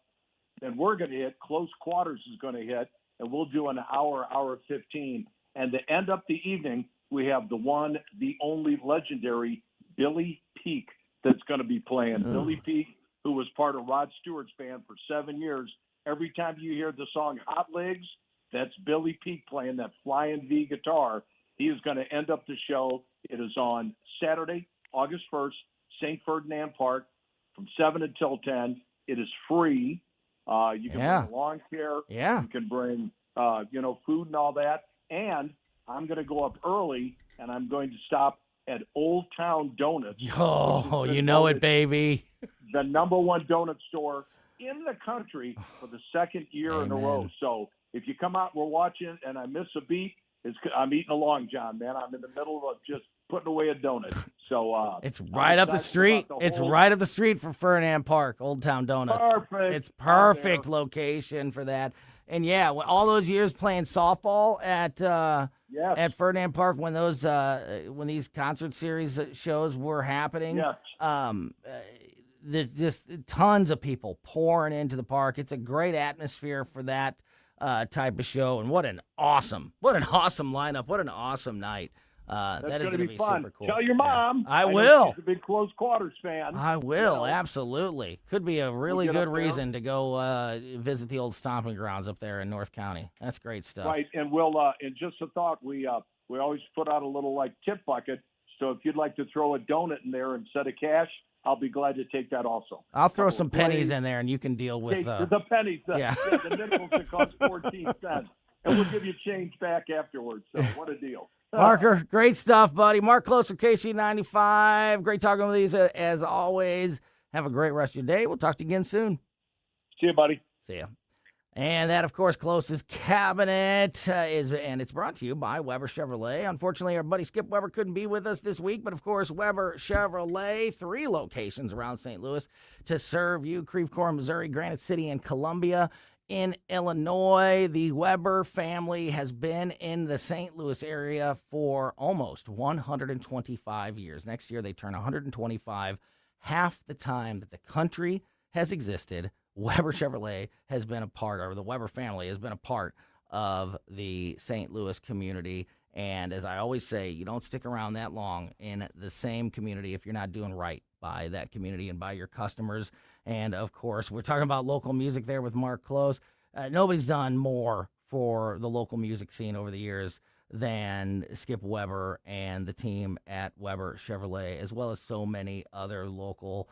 Then we're going to hit, Close Quarters is going to hit, and we'll do an hour 15. And to end up the evening, we have the one, the only legendary Billy Peak that's going to be playing. Billy Peak, who was part of Rod Stewart's band for 7 years. Every time you hear the song Hot Legs, that's Billy Peak playing that flying V guitar. He is going to end up the show. It is on Saturday, August 1st, St. Ferdinand Park from 7 until 10. It is free. You can bring a lawn chair. Yeah. You can bring, food and all that. And I'm going to go up early, and I'm going to stop at Old Town Donuts. Oh, you know it, baby. The number one donut store in the country for the second year in a row. So if you come out, we're watching, and I miss a beat, I'm eating along, John, man. I'm in the middle of just putting away a donut. So it's right up the street. It's right up the street from Ferdinand Park, Old Town Donuts. Perfect. It's perfect location for that. And yeah, all those years playing softball at Ferdinand Park when these concert series shows were happening. There's just tons of people pouring into the park. It's a great atmosphere for that type of show. And what an awesome lineup. What an awesome night. That is going going to be fun. super cool. Tell your mom. I know will. She's a big close quarters fan. I will, absolutely. Could be a really good reason to go visit the old stomping grounds up there in North County. That's great stuff. Right, and we'll and just a thought, we always put out a little tip bucket. So if you'd like to throw a donut in there instead of cash, I'll be glad to take that also. I'll throw some pennies in there, and you can deal with the pennies. The nickels that cost 14 cents, and we'll give you change back afterwards. So what a deal. Marker, great stuff, buddy. Mark Close from KC95. Great talking with you as always. Have a great rest of your day. We'll talk to you again soon. See you, buddy. See ya. And that, of course, Close's Cabinet and it's brought to you by Weber Chevrolet. Unfortunately, our buddy Skip Weber couldn't be with us this week, but, of course, Weber Chevrolet, 3 locations around St. Louis to serve you, Creve Coeur, Missouri, Granite City, and Columbia. In Illinois, the Weber family has been in the St. Louis area for almost 125 years. Next year, they turn 125. Half the time that the country has existed, Weber Chevrolet has been a part, or the Weber family has been a part of the St. Louis community. And as I always say, you don't stick around that long in the same community if you're not doing right by that community and by your customers. And, of course, we're talking about local music there with Mark Close. Nobody's done more for the local music scene over the years than Skip Weber and the team at Weber Chevrolet, as well as so many other local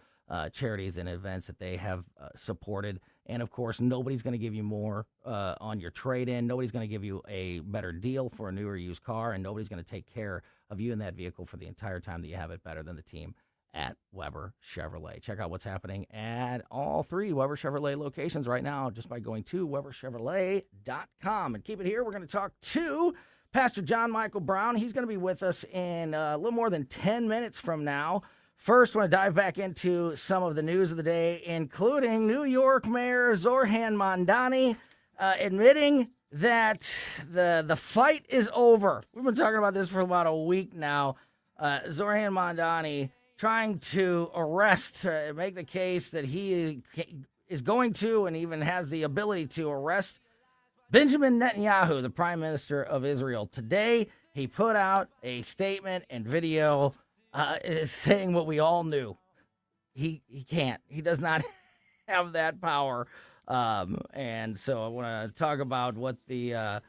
charities and events that they have supported. And, of course, nobody's going to give you more on your trade-in. Nobody's going to give you a better deal for a new or used car, and nobody's going to take care of you in that vehicle for the entire time that you have it better than the team at Weber Chevrolet. Check out what's happening at all 3 Weber Chevrolet locations right now just by going to WeberChevrolet.com. And keep it here. We're going to talk to Pastor John Michael Brown. He's going to be with us in a little more than 10 minutes from now. First, I want to dive back into some of the news of the day, including New York Mayor Zoran Mamdani admitting that the fight is over. We've been talking about this for about a week now. Zoran Mamdani trying to arrest, make the case that he is going to and even has the ability to arrest Benjamin Netanyahu, the Prime Minister of Israel. Today, he put out a statement and video saying what we all knew. He can't. He does not have that power. And so I want to talk about what the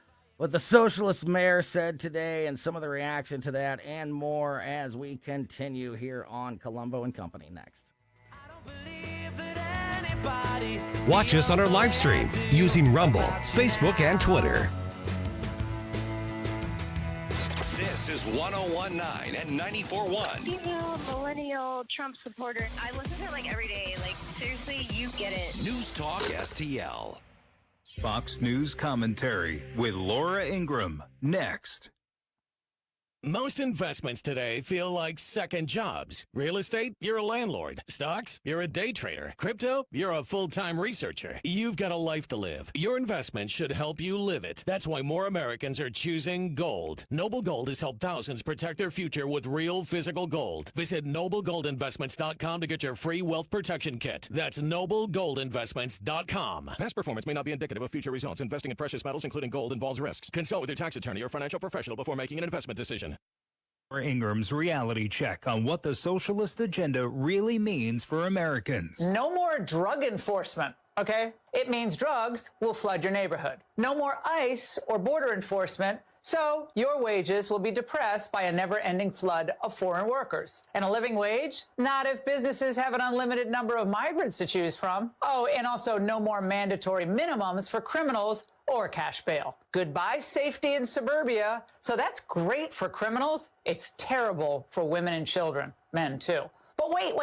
socialist mayor said today and some of the reaction to that and more as we continue here on Colombo and Company next. Watch us on our live stream using Rumble, Facebook, and Twitter. This is 101.9 and 94.1. Female millennial Trump supporter. I listen to it like every day. Like, seriously, you get it. News Talk STL. Fox News commentary with Laura Ingraham next. Most investments today feel like second jobs. Real estate, you're a landlord. Stocks, you're a day trader. Crypto, you're a full-time researcher. You've got a life to live. Your investment should help you live it. That's why more Americans are choosing gold. Noble Gold has helped thousands protect their future with real physical gold. Visit noblegoldinvestments.com to get your free wealth protection kit. That's noblegoldinvestments.com. Past performance may not be indicative of future results. Investing in precious metals, including gold, involves risks. Consult with your tax attorney or financial professional before making an investment decision. Ingram's reality check on what the socialist agenda really means for Americans. No more drug enforcement, okay? It means drugs will flood your neighborhood. No more ICE or border enforcement, so your wages will be depressed by a never-ending flood of foreign workers. And a living wage? Not if businesses have an unlimited number of migrants to choose from. Oh, and also no more mandatory minimums for criminals or cash bail. Goodbye safety in suburbia. So that's great for criminals. It's terrible for women and children, men too. But wait.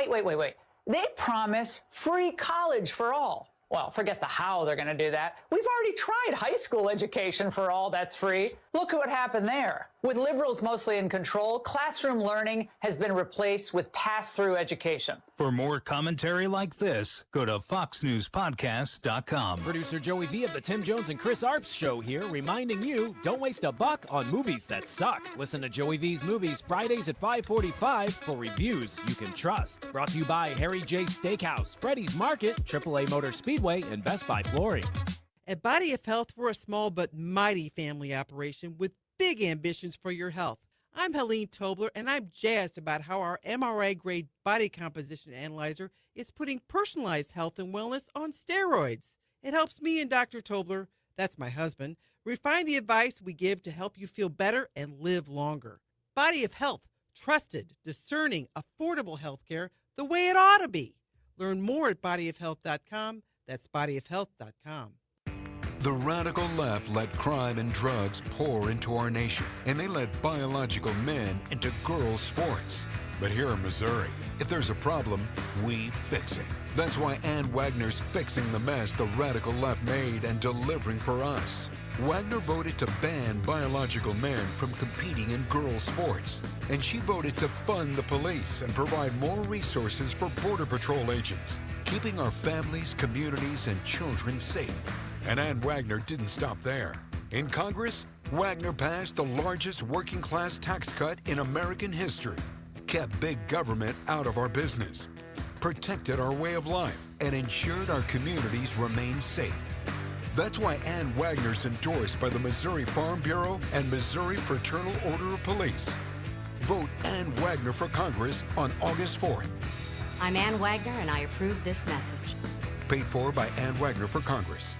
They promise free college for all. Well, forget the how they're going to do that. We've already tried high school education for all that's free. Look at what happened there. With liberals mostly in control, classroom learning has been replaced with pass-through education. For more commentary like this, go to foxnewspodcast.com. Producer Joey V of the Tim Jones and Chris Arps Show here, reminding you, don't waste a buck on movies that suck. Listen to Joey V's Movies Fridays at 5:45 for reviews you can trust. Brought to you by Harry J. Steakhouse, Freddy's Market, AAA Motor Speedway, and Best Buy Flooring. At Body of Health, we're a small but mighty family operation with big ambitions for your health. I'm Helene Tobler, and I'm jazzed about how our MRI-grade body composition analyzer is putting personalized health and wellness on steroids. It helps me and Dr. Tobler, that's my husband, refine the advice we give to help you feel better and live longer. Body of Health, trusted, discerning, affordable health care the way it ought to be. Learn more at bodyofhealth.com. That's bodyofhealth.com. The radical left let crime and drugs pour into our nation, and they let biological men into girls' sports. But here in Missouri, if there's a problem, we fix it. That's why Ann Wagner's fixing the mess the radical left made and delivering for us. Wagner voted to ban biological men from competing in girls' sports, and she voted to fund the police and provide more resources for Border Patrol agents, keeping our families, communities, and children safe. And Ann Wagner didn't stop there. In Congress, Wagner passed the largest working-class tax cut in American history, kept big government out of our business, protected our way of life, and ensured our communities remain safe. That's why Ann Wagner's endorsed by the Missouri Farm Bureau and Missouri Fraternal Order of Police. Vote Ann Wagner for Congress on August 4th. I'm Ann Wagner, and I approve this message. Paid for by Ann Wagner for Congress.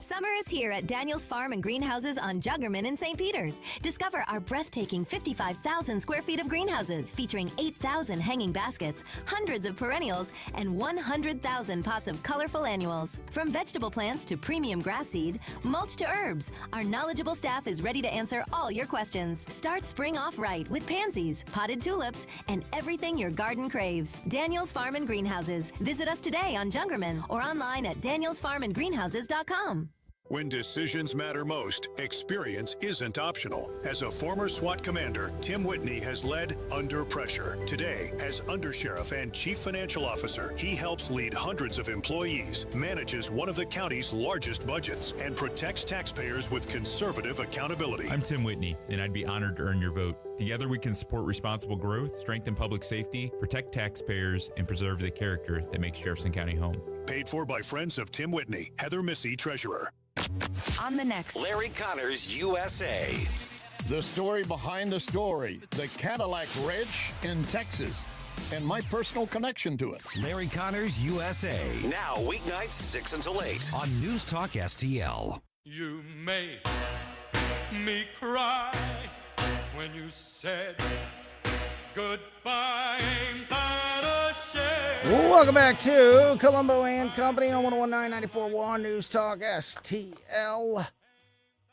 Summer is here at Daniel's Farm and Greenhouses on Juggerman in St. Peters. Discover our breathtaking 55,000 square feet of greenhouses featuring 8,000 hanging baskets, hundreds of perennials, and 100,000 pots of colorful annuals. From vegetable plants to premium grass seed, mulch to herbs, our knowledgeable staff is ready to answer all your questions. Start spring off right with pansies, potted tulips, and everything your garden craves. Daniel's Farm and Greenhouses. Visit us today on Juggerman or online at danielsfarmandgreenhouses.com. When decisions matter most, experience isn't optional. As a former SWAT commander, Tim Whitney has led Under Pressure. Today, as Undersheriff and Chief Financial Officer, he helps lead hundreds of employees, manages one of the county's largest budgets, and protects taxpayers with conservative accountability. I'm Tim Whitney, and I'd be honored to earn your vote. Together, we can support responsible growth, strengthen public safety, protect taxpayers, and preserve the character that makes Jefferson County home. Paid for by friends of Tim Whitney. Heather Missy, Treasurer. On the next Larry Connors USA. The story behind the story, the Cadillac Ranch in Texas, and my personal connection to it. Larry Connors USA. Now weeknights 6 until 8 on News Talk STL. You made me cry when you said goodbye. Ain't that a shame? Welcome back to Colombo and Company on 101.9 News Talk STL.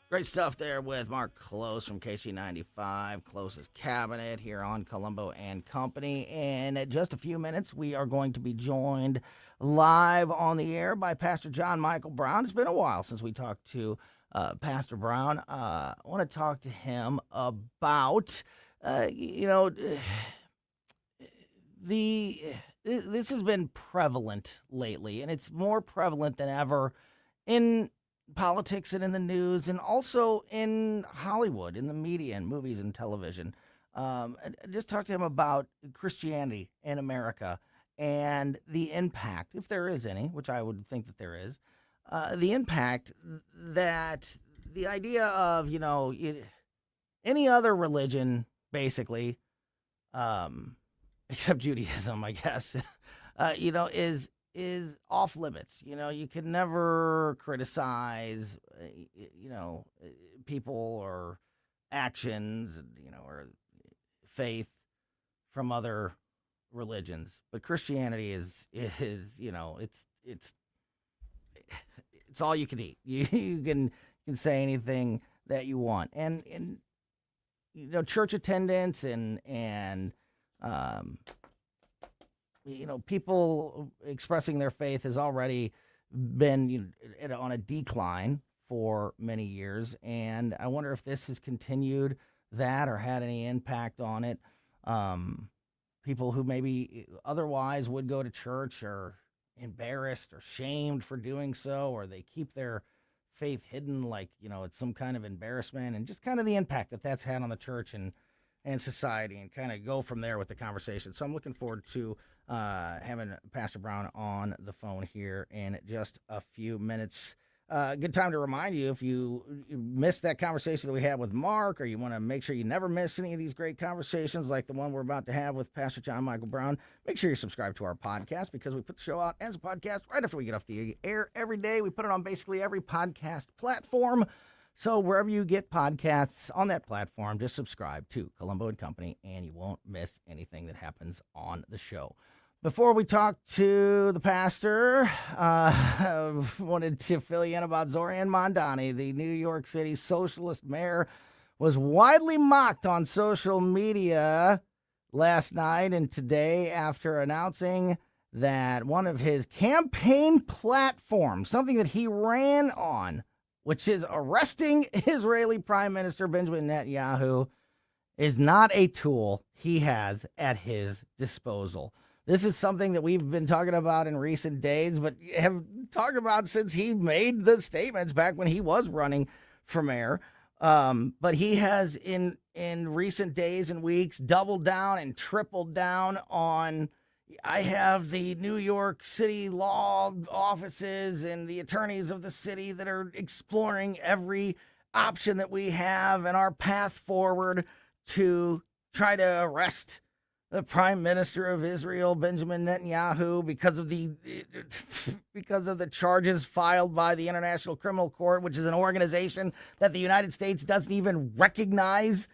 Great stuff there with Mark Close from KC95, Close's Cabinet here on Colombo and Company. And in just a few minutes, we are going to be joined live on the air by Pastor John Michael Brown. It's been a while since we talked to Pastor Brown. I want to talk to him about, this has been prevalent lately, and it's more prevalent than ever in politics and in the news, and also in Hollywood, in the media and movies and television. I just talked to him about Christianity in America and the impact, if there is any, which I would think that there is, the impact that the idea of, any other religion, basically, except Judaism, I guess, is off limits. You can never criticize, people or actions, or faith from other religions. But Christianity is it's all you can eat. You can say anything that you want, and church attendance and people expressing their faith has already been on a decline for many years, and I wonder if this has continued that or had any impact on it. People who maybe otherwise would go to church are embarrassed or shamed for doing so, or they keep their faith hidden like, it's some kind of embarrassment, and just kind of the impact that that's had on the church and society, and kind of go from there with the conversation. So I'm looking forward to having Pastor Brown on the phone here in just a few minutes. Good time to remind you if you missed that conversation that we had with Mark, or you want to make sure you never miss any of these great conversations like the one we're about to have with Pastor John Michael Brown, make sure you subscribe to our podcast, because we put the show out as a podcast right after we get off the air every day. We put it on basically every podcast platform. So wherever you get podcasts on that platform, just subscribe to Colombo and Company, and you won't miss anything that happens on the show. Before we talk to the pastor, I wanted to fill you in about Zoran Mondani. The New York City socialist mayor was widely mocked on social media last night and today after announcing that one of his campaign platforms, something that he ran on, which is arresting Israeli Prime Minister Benjamin Netanyahu, is not a tool he has at his disposal. This is something that we've been talking about in recent days, but have talked about since he made the statements back when he was running for mayor. But he has, in recent days and weeks, doubled down and tripled down on, I have the New York City law offices and the attorneys of the city that are exploring every option that we have and our path forward to try to arrest the Prime Minister of Israel, Benjamin Netanyahu, because of the charges filed by the International Criminal Court, which is an organization that the United States doesn't even recognize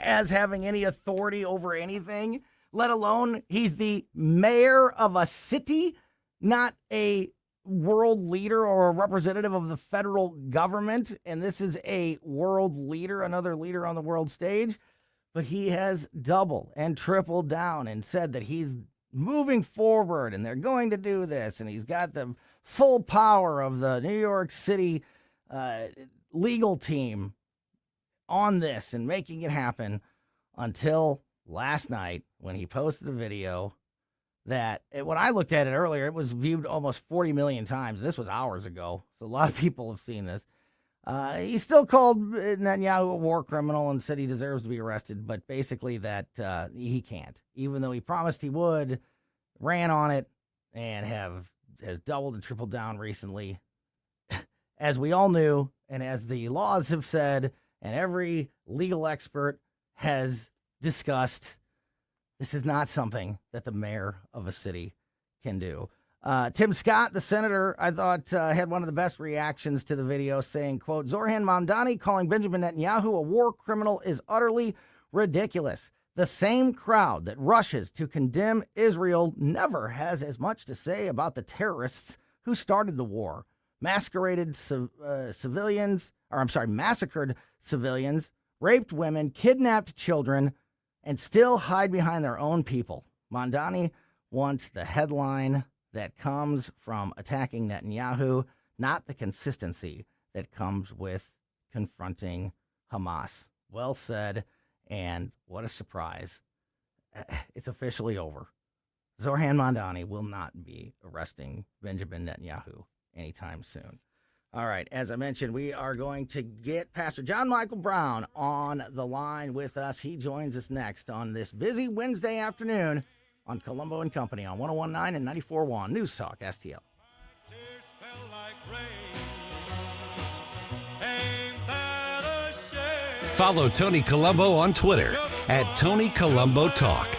as having any authority over anything, let alone he's the mayor of a city, not a world leader or a representative of the federal government. And this is a world leader, another leader on the world stage. But he has doubled and tripled down and said that he's moving forward and they're going to do this. And he's got the full power of the New York City legal team on this and making it happen, until last night when he posted the video that, when I looked at it earlier, it was viewed almost 40 million times. This was hours ago, so a lot of people have seen this. He still called Netanyahu a war criminal and said he deserves to be arrested, but basically that he can't, even though he promised he would, ran on it, and has doubled and tripled down recently. As we all knew, and as the laws have said, and every legal expert has discussed, this is not something that the mayor of a city can do. Tim Scott, the senator, I thought had one of the best reactions to the video, saying, quote, Zoran Mamdani calling Benjamin Netanyahu a war criminal is utterly ridiculous. The same crowd that rushes to condemn Israel never has as much to say about the terrorists who started the war, massacred civilians, raped women, kidnapped children, and still hide behind their own people. Mamdani wants the headline that comes from attacking Netanyahu, not the consistency that comes with confronting Hamas. Well said, and what a surprise. It's officially over. Zoran Mamdani will not be arresting Benjamin Netanyahu anytime soon. All right, as I mentioned, we are going to get Pastor John Michael Brown on the line with us. He joins us next on this busy Wednesday afternoon on Colombo and Company on 101.9 and 94.1 News Talk STL. Follow Tony Colombo on Twitter at Tony Colombo Talk.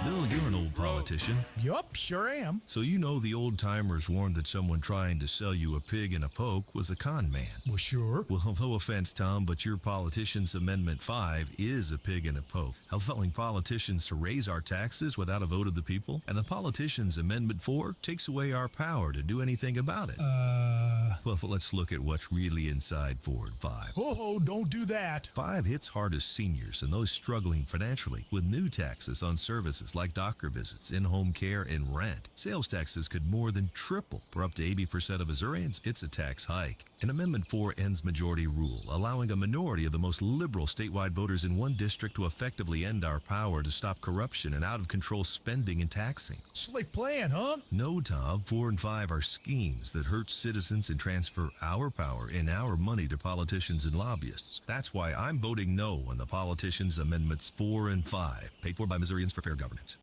Bill, you're an old politician. Yup, sure am. So you know the old-timers warned that someone trying to sell you a pig in a poke was a con man. Well, sure. Well, no offense, Tom, but your Politicians Amendment 5 is a pig in a poke, allowing politicians to raise our taxes without a vote of the people, and the Politicians Amendment 4 takes away our power to do anything about it. Well, let's look at what's really inside Forward 5. Oh, don't do that. 5 hits hardest seniors and those struggling financially with new taxes on services like doctor visits, in-home care, and rent. Sales taxes could more than triple. For up to 80% of Missourians, it's a tax hike. And Amendment 4 ends majority rule, allowing a minority of the most liberal statewide voters in one district to effectively end our power to stop corruption and out-of-control spending and taxing. Slick plan, huh? No, Tom. 4 and 5 are schemes that hurt citizens and transfer our power and our money to politicians and lobbyists. That's why I'm voting no on the Politicians Amendments 4 and 5, paid for by Missourians for fair governance.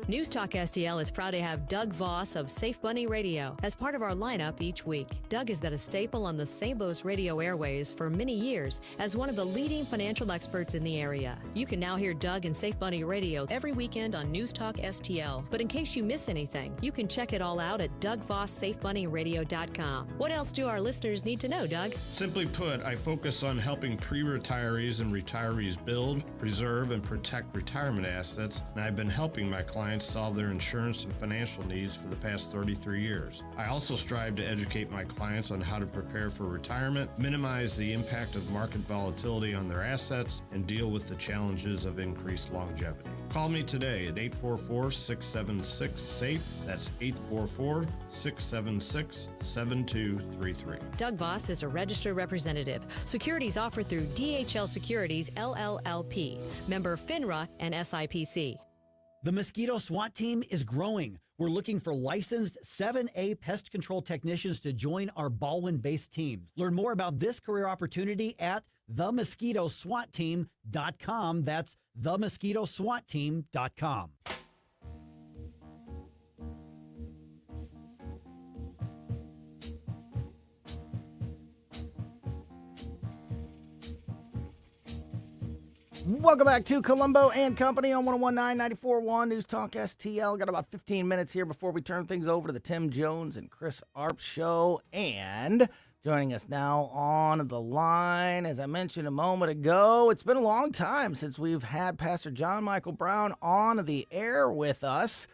News Talk STL is proud to have Doug Voss of Safe Bunny Radio as part of our lineup each week. Doug has been a staple on the St. Louis radio airways for many years as one of the leading financial experts in the area. You can now hear Doug and Safe Bunny Radio every weekend on News Talk STL. But in case you miss anything, you can check it all out at DougVossSafeBunnyRadio.com. What else do our listeners need to know, Doug? Simply put, I focus on helping pre-retirees and retirees build, preserve, and protect retirement assets, and I've been helping my clients solve their insurance and financial needs for the past 33 years. I also strive to educate my clients on how to prepare for retirement, minimize the impact of market volatility on their assets, and deal with the challenges of increased longevity. Call me today at 844-676-SAFE. That's 844-676-7233. Doug Voss is a registered representative. Securities offered through DHL Securities, LLLP. Member FINRA and SIPC. The Mosquito SWAT team is growing. We're looking for licensed 7A pest control technicians to join our Baldwin-based team. Learn more about this career opportunity at themosquitoswatteam.com. That's themosquitoswatteam.com. Welcome back to Colombo and Company on 1019 94.1 News Talk STL. Got about 15 minutes here before we turn things over to the Tim Jones and Chris Arp show. And joining us now on the line, as I mentioned a moment ago, it's been a long time since we've had Pastor John Michael Brown on the air with us.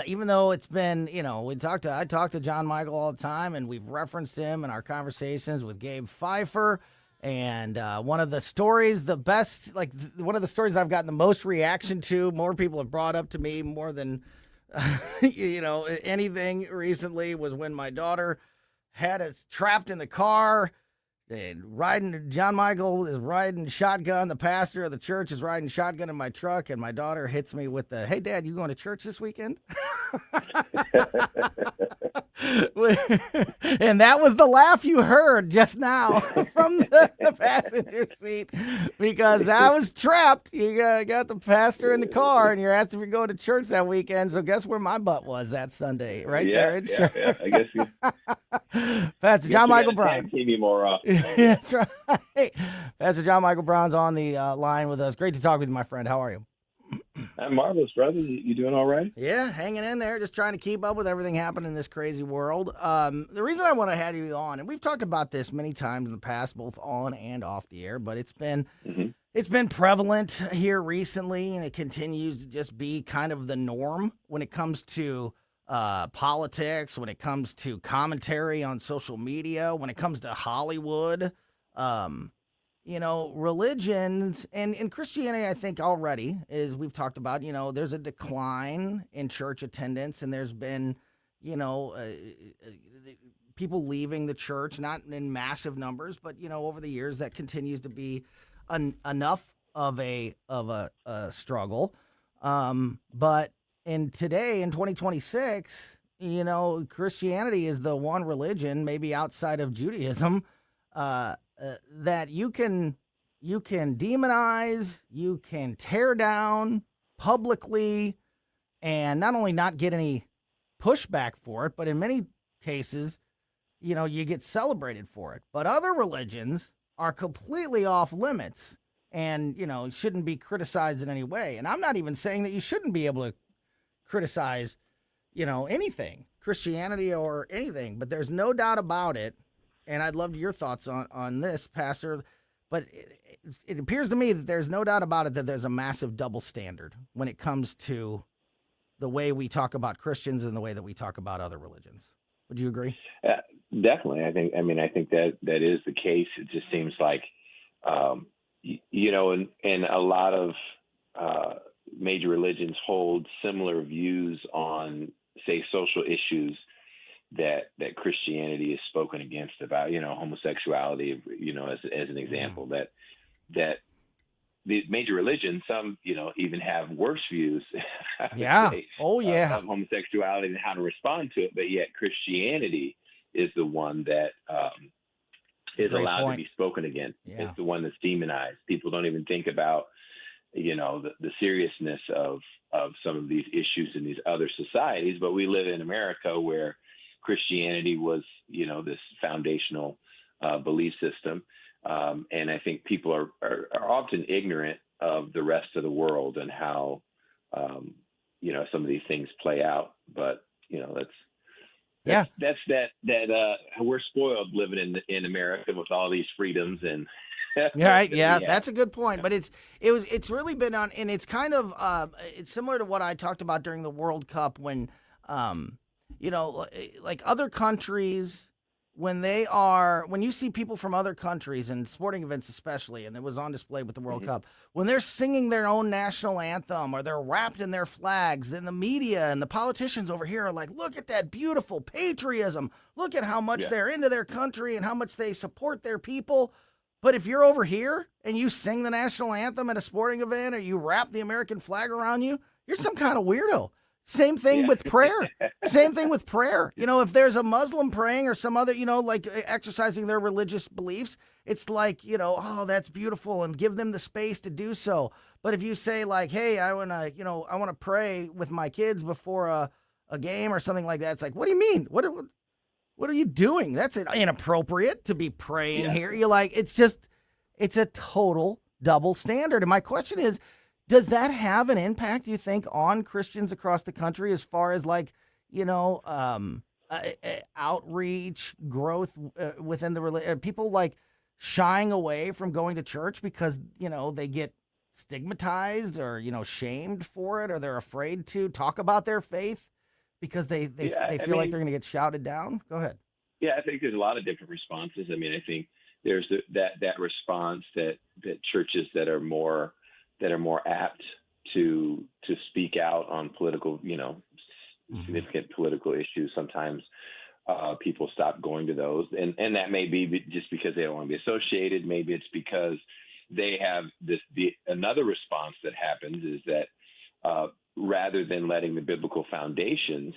Even though it's been, I talk to John Michael all the time, and we've referenced him in our conversations with Gabe Pfeiffer. And one of the stories, one of the stories I've gotten the most reaction to, more people have brought up to me more than, anything recently, was when my daughter had us trapped in the car. John Michael is riding shotgun. The pastor of the church is riding shotgun in my truck, and my daughter hits me with the, "Hey, Dad, you going to church this weekend?" And that was the laugh you heard just now from the passenger seat, because I was trapped. You got the pastor in the car, and you're asked if you're going to church that weekend. So guess where my butt was that Sunday? Right there in church. Yeah. I guess you. Pastor John Michael Brown. TV more often. That's right. Pastor John Michael Brown's on the line with us. Great to talk with you, my friend. How are you? I'm marvelous, brother. You doing all right? Yeah, hanging in there, just trying to keep up with everything happening in this crazy world. The reason I want to have you on, and we've talked about this many times in the past, both on and off the air, but it's been prevalent here recently, and it continues to just be kind of the norm when it comes to politics, when it comes to commentary on social media, when it comes to Hollywood. Religions and Christianity, I think already, as we've talked about, there's a decline in church attendance, and there's been, people leaving the church, not in massive numbers, but, over the years that continues to be enough of a struggle. But in 2026, Christianity is the one religion, maybe outside of Judaism, that you can demonize, you can tear down publicly, and not only not get any pushback for it, but in many cases, you get celebrated for it. But other religions are completely off limits and, shouldn't be criticized in any way. And I'm not even saying that you shouldn't be able to criticize, anything, Christianity or anything, but there's no doubt about it. And I'd love your thoughts on this, Pastor. But it appears to me that there's no doubt about it that there's a massive double standard when it comes to the way we talk about Christians and the way that we talk about other religions. Would you agree? Definitely. I think that is the case. It just seems like, and a lot of major religions hold similar views on, say, social issues that Christianity is spoken against about, homosexuality, as an example, that the major religions, some, even have worse views of homosexuality and how to respond to it. But yet Christianity is the one that is allowed to be spoken against. Yeah. It's the one that's demonized. People don't even think about, the seriousness of some of these issues in these other societies. But we live in America where Christianity was, this foundational belief system. And I think people are often ignorant of the rest of the world and how, some of these things play out. But, that's we're spoiled living in America with all these freedoms and. Right. Yeah, that's a good point. But it's really been on, and it's kind of it's similar to what I talked about during the World Cup when, like other countries, when you see people from other countries and sporting events especially, and it was on display with the World Cup, when they're singing their own national anthem or they're wrapped in their flags, then the media and the politicians over here are like, look at that beautiful patriotism. Look at how much they're into their country and how much they support their people. But if you're over here and you sing the national anthem at a sporting event or you wrap the American flag around you, you're some kind of weirdo. Same thing with prayer. Same thing with prayer. If there's a Muslim praying or some other, like exercising their religious beliefs, it's like, oh, that's beautiful and give them the space to do so. But if you say like, hey, I want to pray with my kids before a game or something like that, it's like, what do you mean? What are you doing? That's inappropriate to be praying here. You're like, it's a total double standard. And my question is, does that have an impact, you think, on Christians across the country as far as like, outreach, growth within the religion? People like shying away from going to church because, they get stigmatized or, shamed for it, or they're afraid to talk about their faith because they feel like they're going to get shouted down? Go ahead. Yeah, I think there's a lot of different responses. I mean, I think there's that response that churches that are more apt to speak out on political, significant political issues. Sometimes people stop going to those, and that may be just because they don't want to be associated. Maybe it's because they have another response that happens is that rather than letting the biblical foundations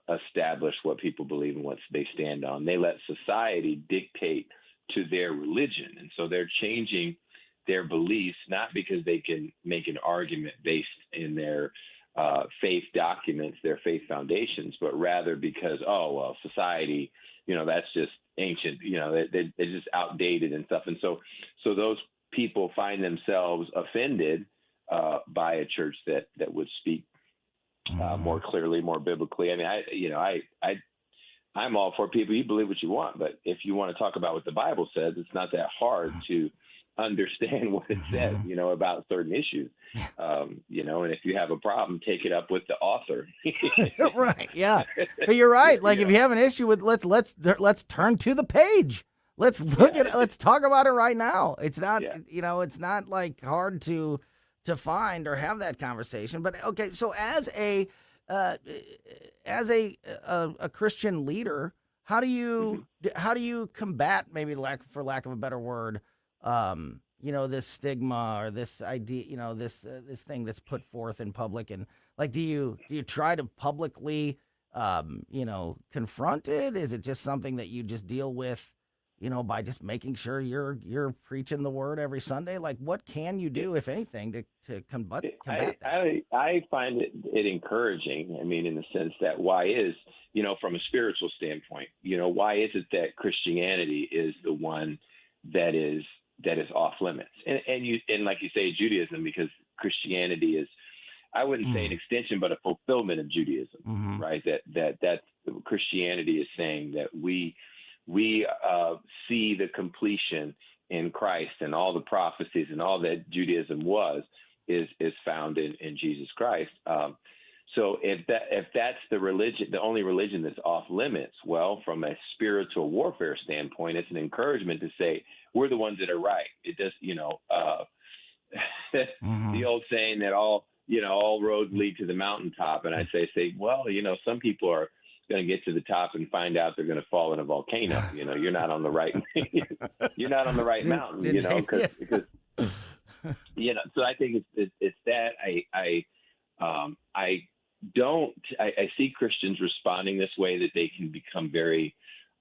establish what people believe and what they stand on, they let society dictate to their religion. And so they're changing their beliefs, not because they can make an argument based in their faith documents, their faith foundations, but rather because, society, that's just ancient, they're just outdated and stuff. And so those people find themselves offended by a church that would speak more clearly, more biblically. I mean, I'm all for people. You believe what you want, but if you want to talk about what the Bible says, it's not that hard to understand what it says, about certain issues. And if you have a problem, take it up with the author. Right. Yeah. But you're right. Like if you have an issue with, let's turn to the page. Let's look at it. Let's talk about it right now. It's not, it's not like hard to find or have that conversation. But okay, so as a Christian leader, how do you combat, maybe for lack of a better word, this stigma or this idea, this thing that's put forth in public? And like, do you try to publicly confront it? Is it just something that you just deal with, by just making sure you're preaching the word every Sunday? Like, what can you do, if anything, to combat that? I find it encouraging. I mean, in the sense that why is, from a spiritual standpoint, why is it that Christianity is the one that is off limits? And like you say, Judaism, because Christianity is, I wouldn't say an extension, but a fulfillment of Judaism, right? That Christianity is saying that we see the completion in Christ, and all the prophecies and all that Judaism is found in Jesus Christ. So if that's the religion, the only religion that's off limits, well, from a spiritual warfare standpoint, it's an encouragement to say we're the ones that are right. It does, the old saying that all roads lead to the mountaintop, and I say, well, some people are going to get to the top and find out they're going to fall in a volcano. You're not on the right, mountain. Because so I think it's that I see Christians responding this way, that they can become very,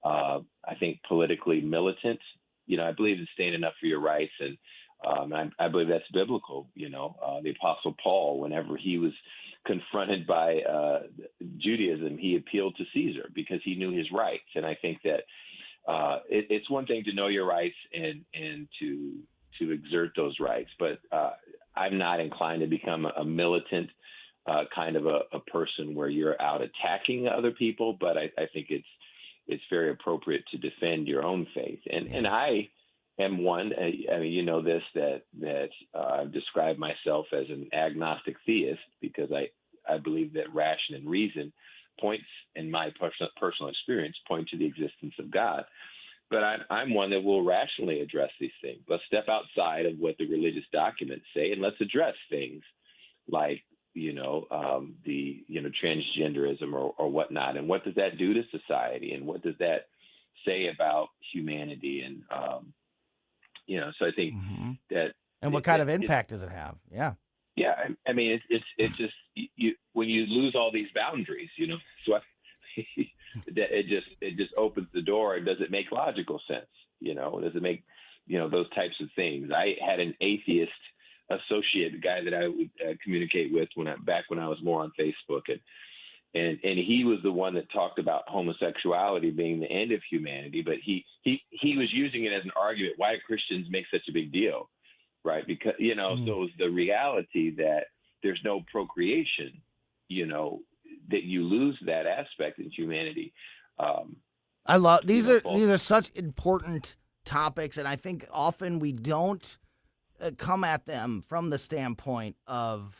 I think, politically militant. I believe in standing up for your rights, and I believe that's biblical. The Apostle Paul, whenever he was confronted by Judaism, he appealed to Caesar because he knew his rights. And I think that it's one thing to know your rights and to exert those rights, but I'm not inclined to become a militant kind of a person where you're out attacking other people. But I think it's very appropriate to defend your own faith. And I am one. I mean, you know this, that I've described myself as an agnostic theist because I believe that ration and reason points, in my personal experience, point to the existence of God. But I'm one that will rationally address these things. Let's step outside of what the religious documents say, and let's address things like, transgenderism or whatnot. And what does that do to society? And what does that say about humanity? And, so I think that. And what kind of impact does it have? Yeah. Yeah. I mean, it's just, when you lose all these boundaries, so it just opens the door. And does it make logical sense? Does it make, those types of things? I had an atheist associate, the guy that I would communicate with when I was more on Facebook, and he was the one that talked about homosexuality being the end of humanity, but he was using it as an argument why Christians make such a big deal, right? Because so it was the reality that there's no procreation, that you lose that aspect in humanity. I love these are such important topics, and I think often we don't come at them from the standpoint of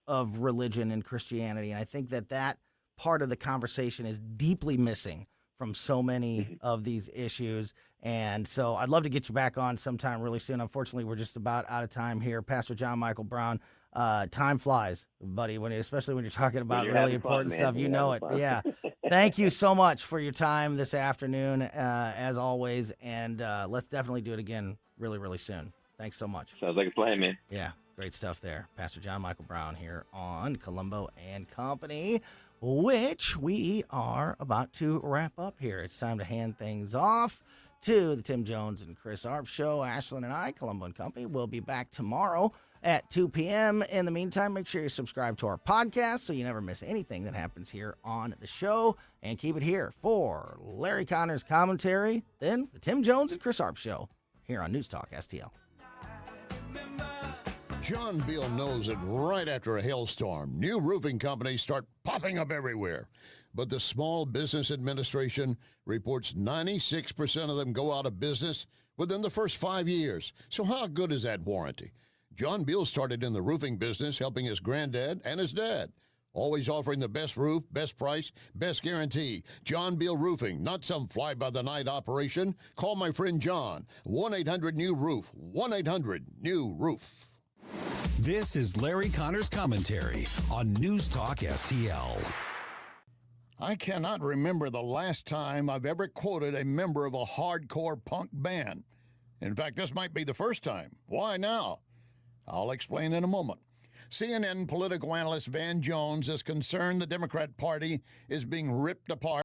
religion and Christianity. And I think that part of the conversation is deeply missing from so many of these issues. And so I'd love to get you back on sometime really soon. Unfortunately, we're just about out of time here. Pastor John Michael Brown, time flies, buddy, especially when you're talking about really important stuff. You know it. Yeah. Thank you so much for your time this afternoon, as always. And let's definitely do it again really, really soon. Thanks so much. Sounds like a plan, man. Yeah, great stuff there. Pastor John Michael Brown here on Colombo and Company, which we are about to wrap up here. It's time to hand things off to the Tim Jones and Chris Arp Show. Ashlyn and I, Colombo and Company, will be back tomorrow at 2 p.m. In the meantime, make sure you subscribe to our podcast so you never miss anything that happens here on the show. And keep it here for Larry Connor's commentary, then the Tim Jones and Chris Arp Show here on News Talk STL. John Beal knows that right after a hailstorm, new roofing companies start popping up everywhere. But the Small Business Administration reports 96% of them go out of business within the first 5 years. So how good is that warranty? John Beal started in the roofing business helping his granddad and his dad. Always offering the best roof, best price, best guarantee. John Beal Roofing, not some fly-by-the-night operation. Call my friend John, 1-800-NEW-ROOF, 1-800-NEW-ROOF. This is Larry Connor's commentary on News Talk STL. I cannot remember the last time I've ever quoted a member of a hardcore punk band. In fact, this might be the first time. Why now? I'll explain in a moment. CNN political analyst Van Jones is concerned the Democrat Party is being ripped apart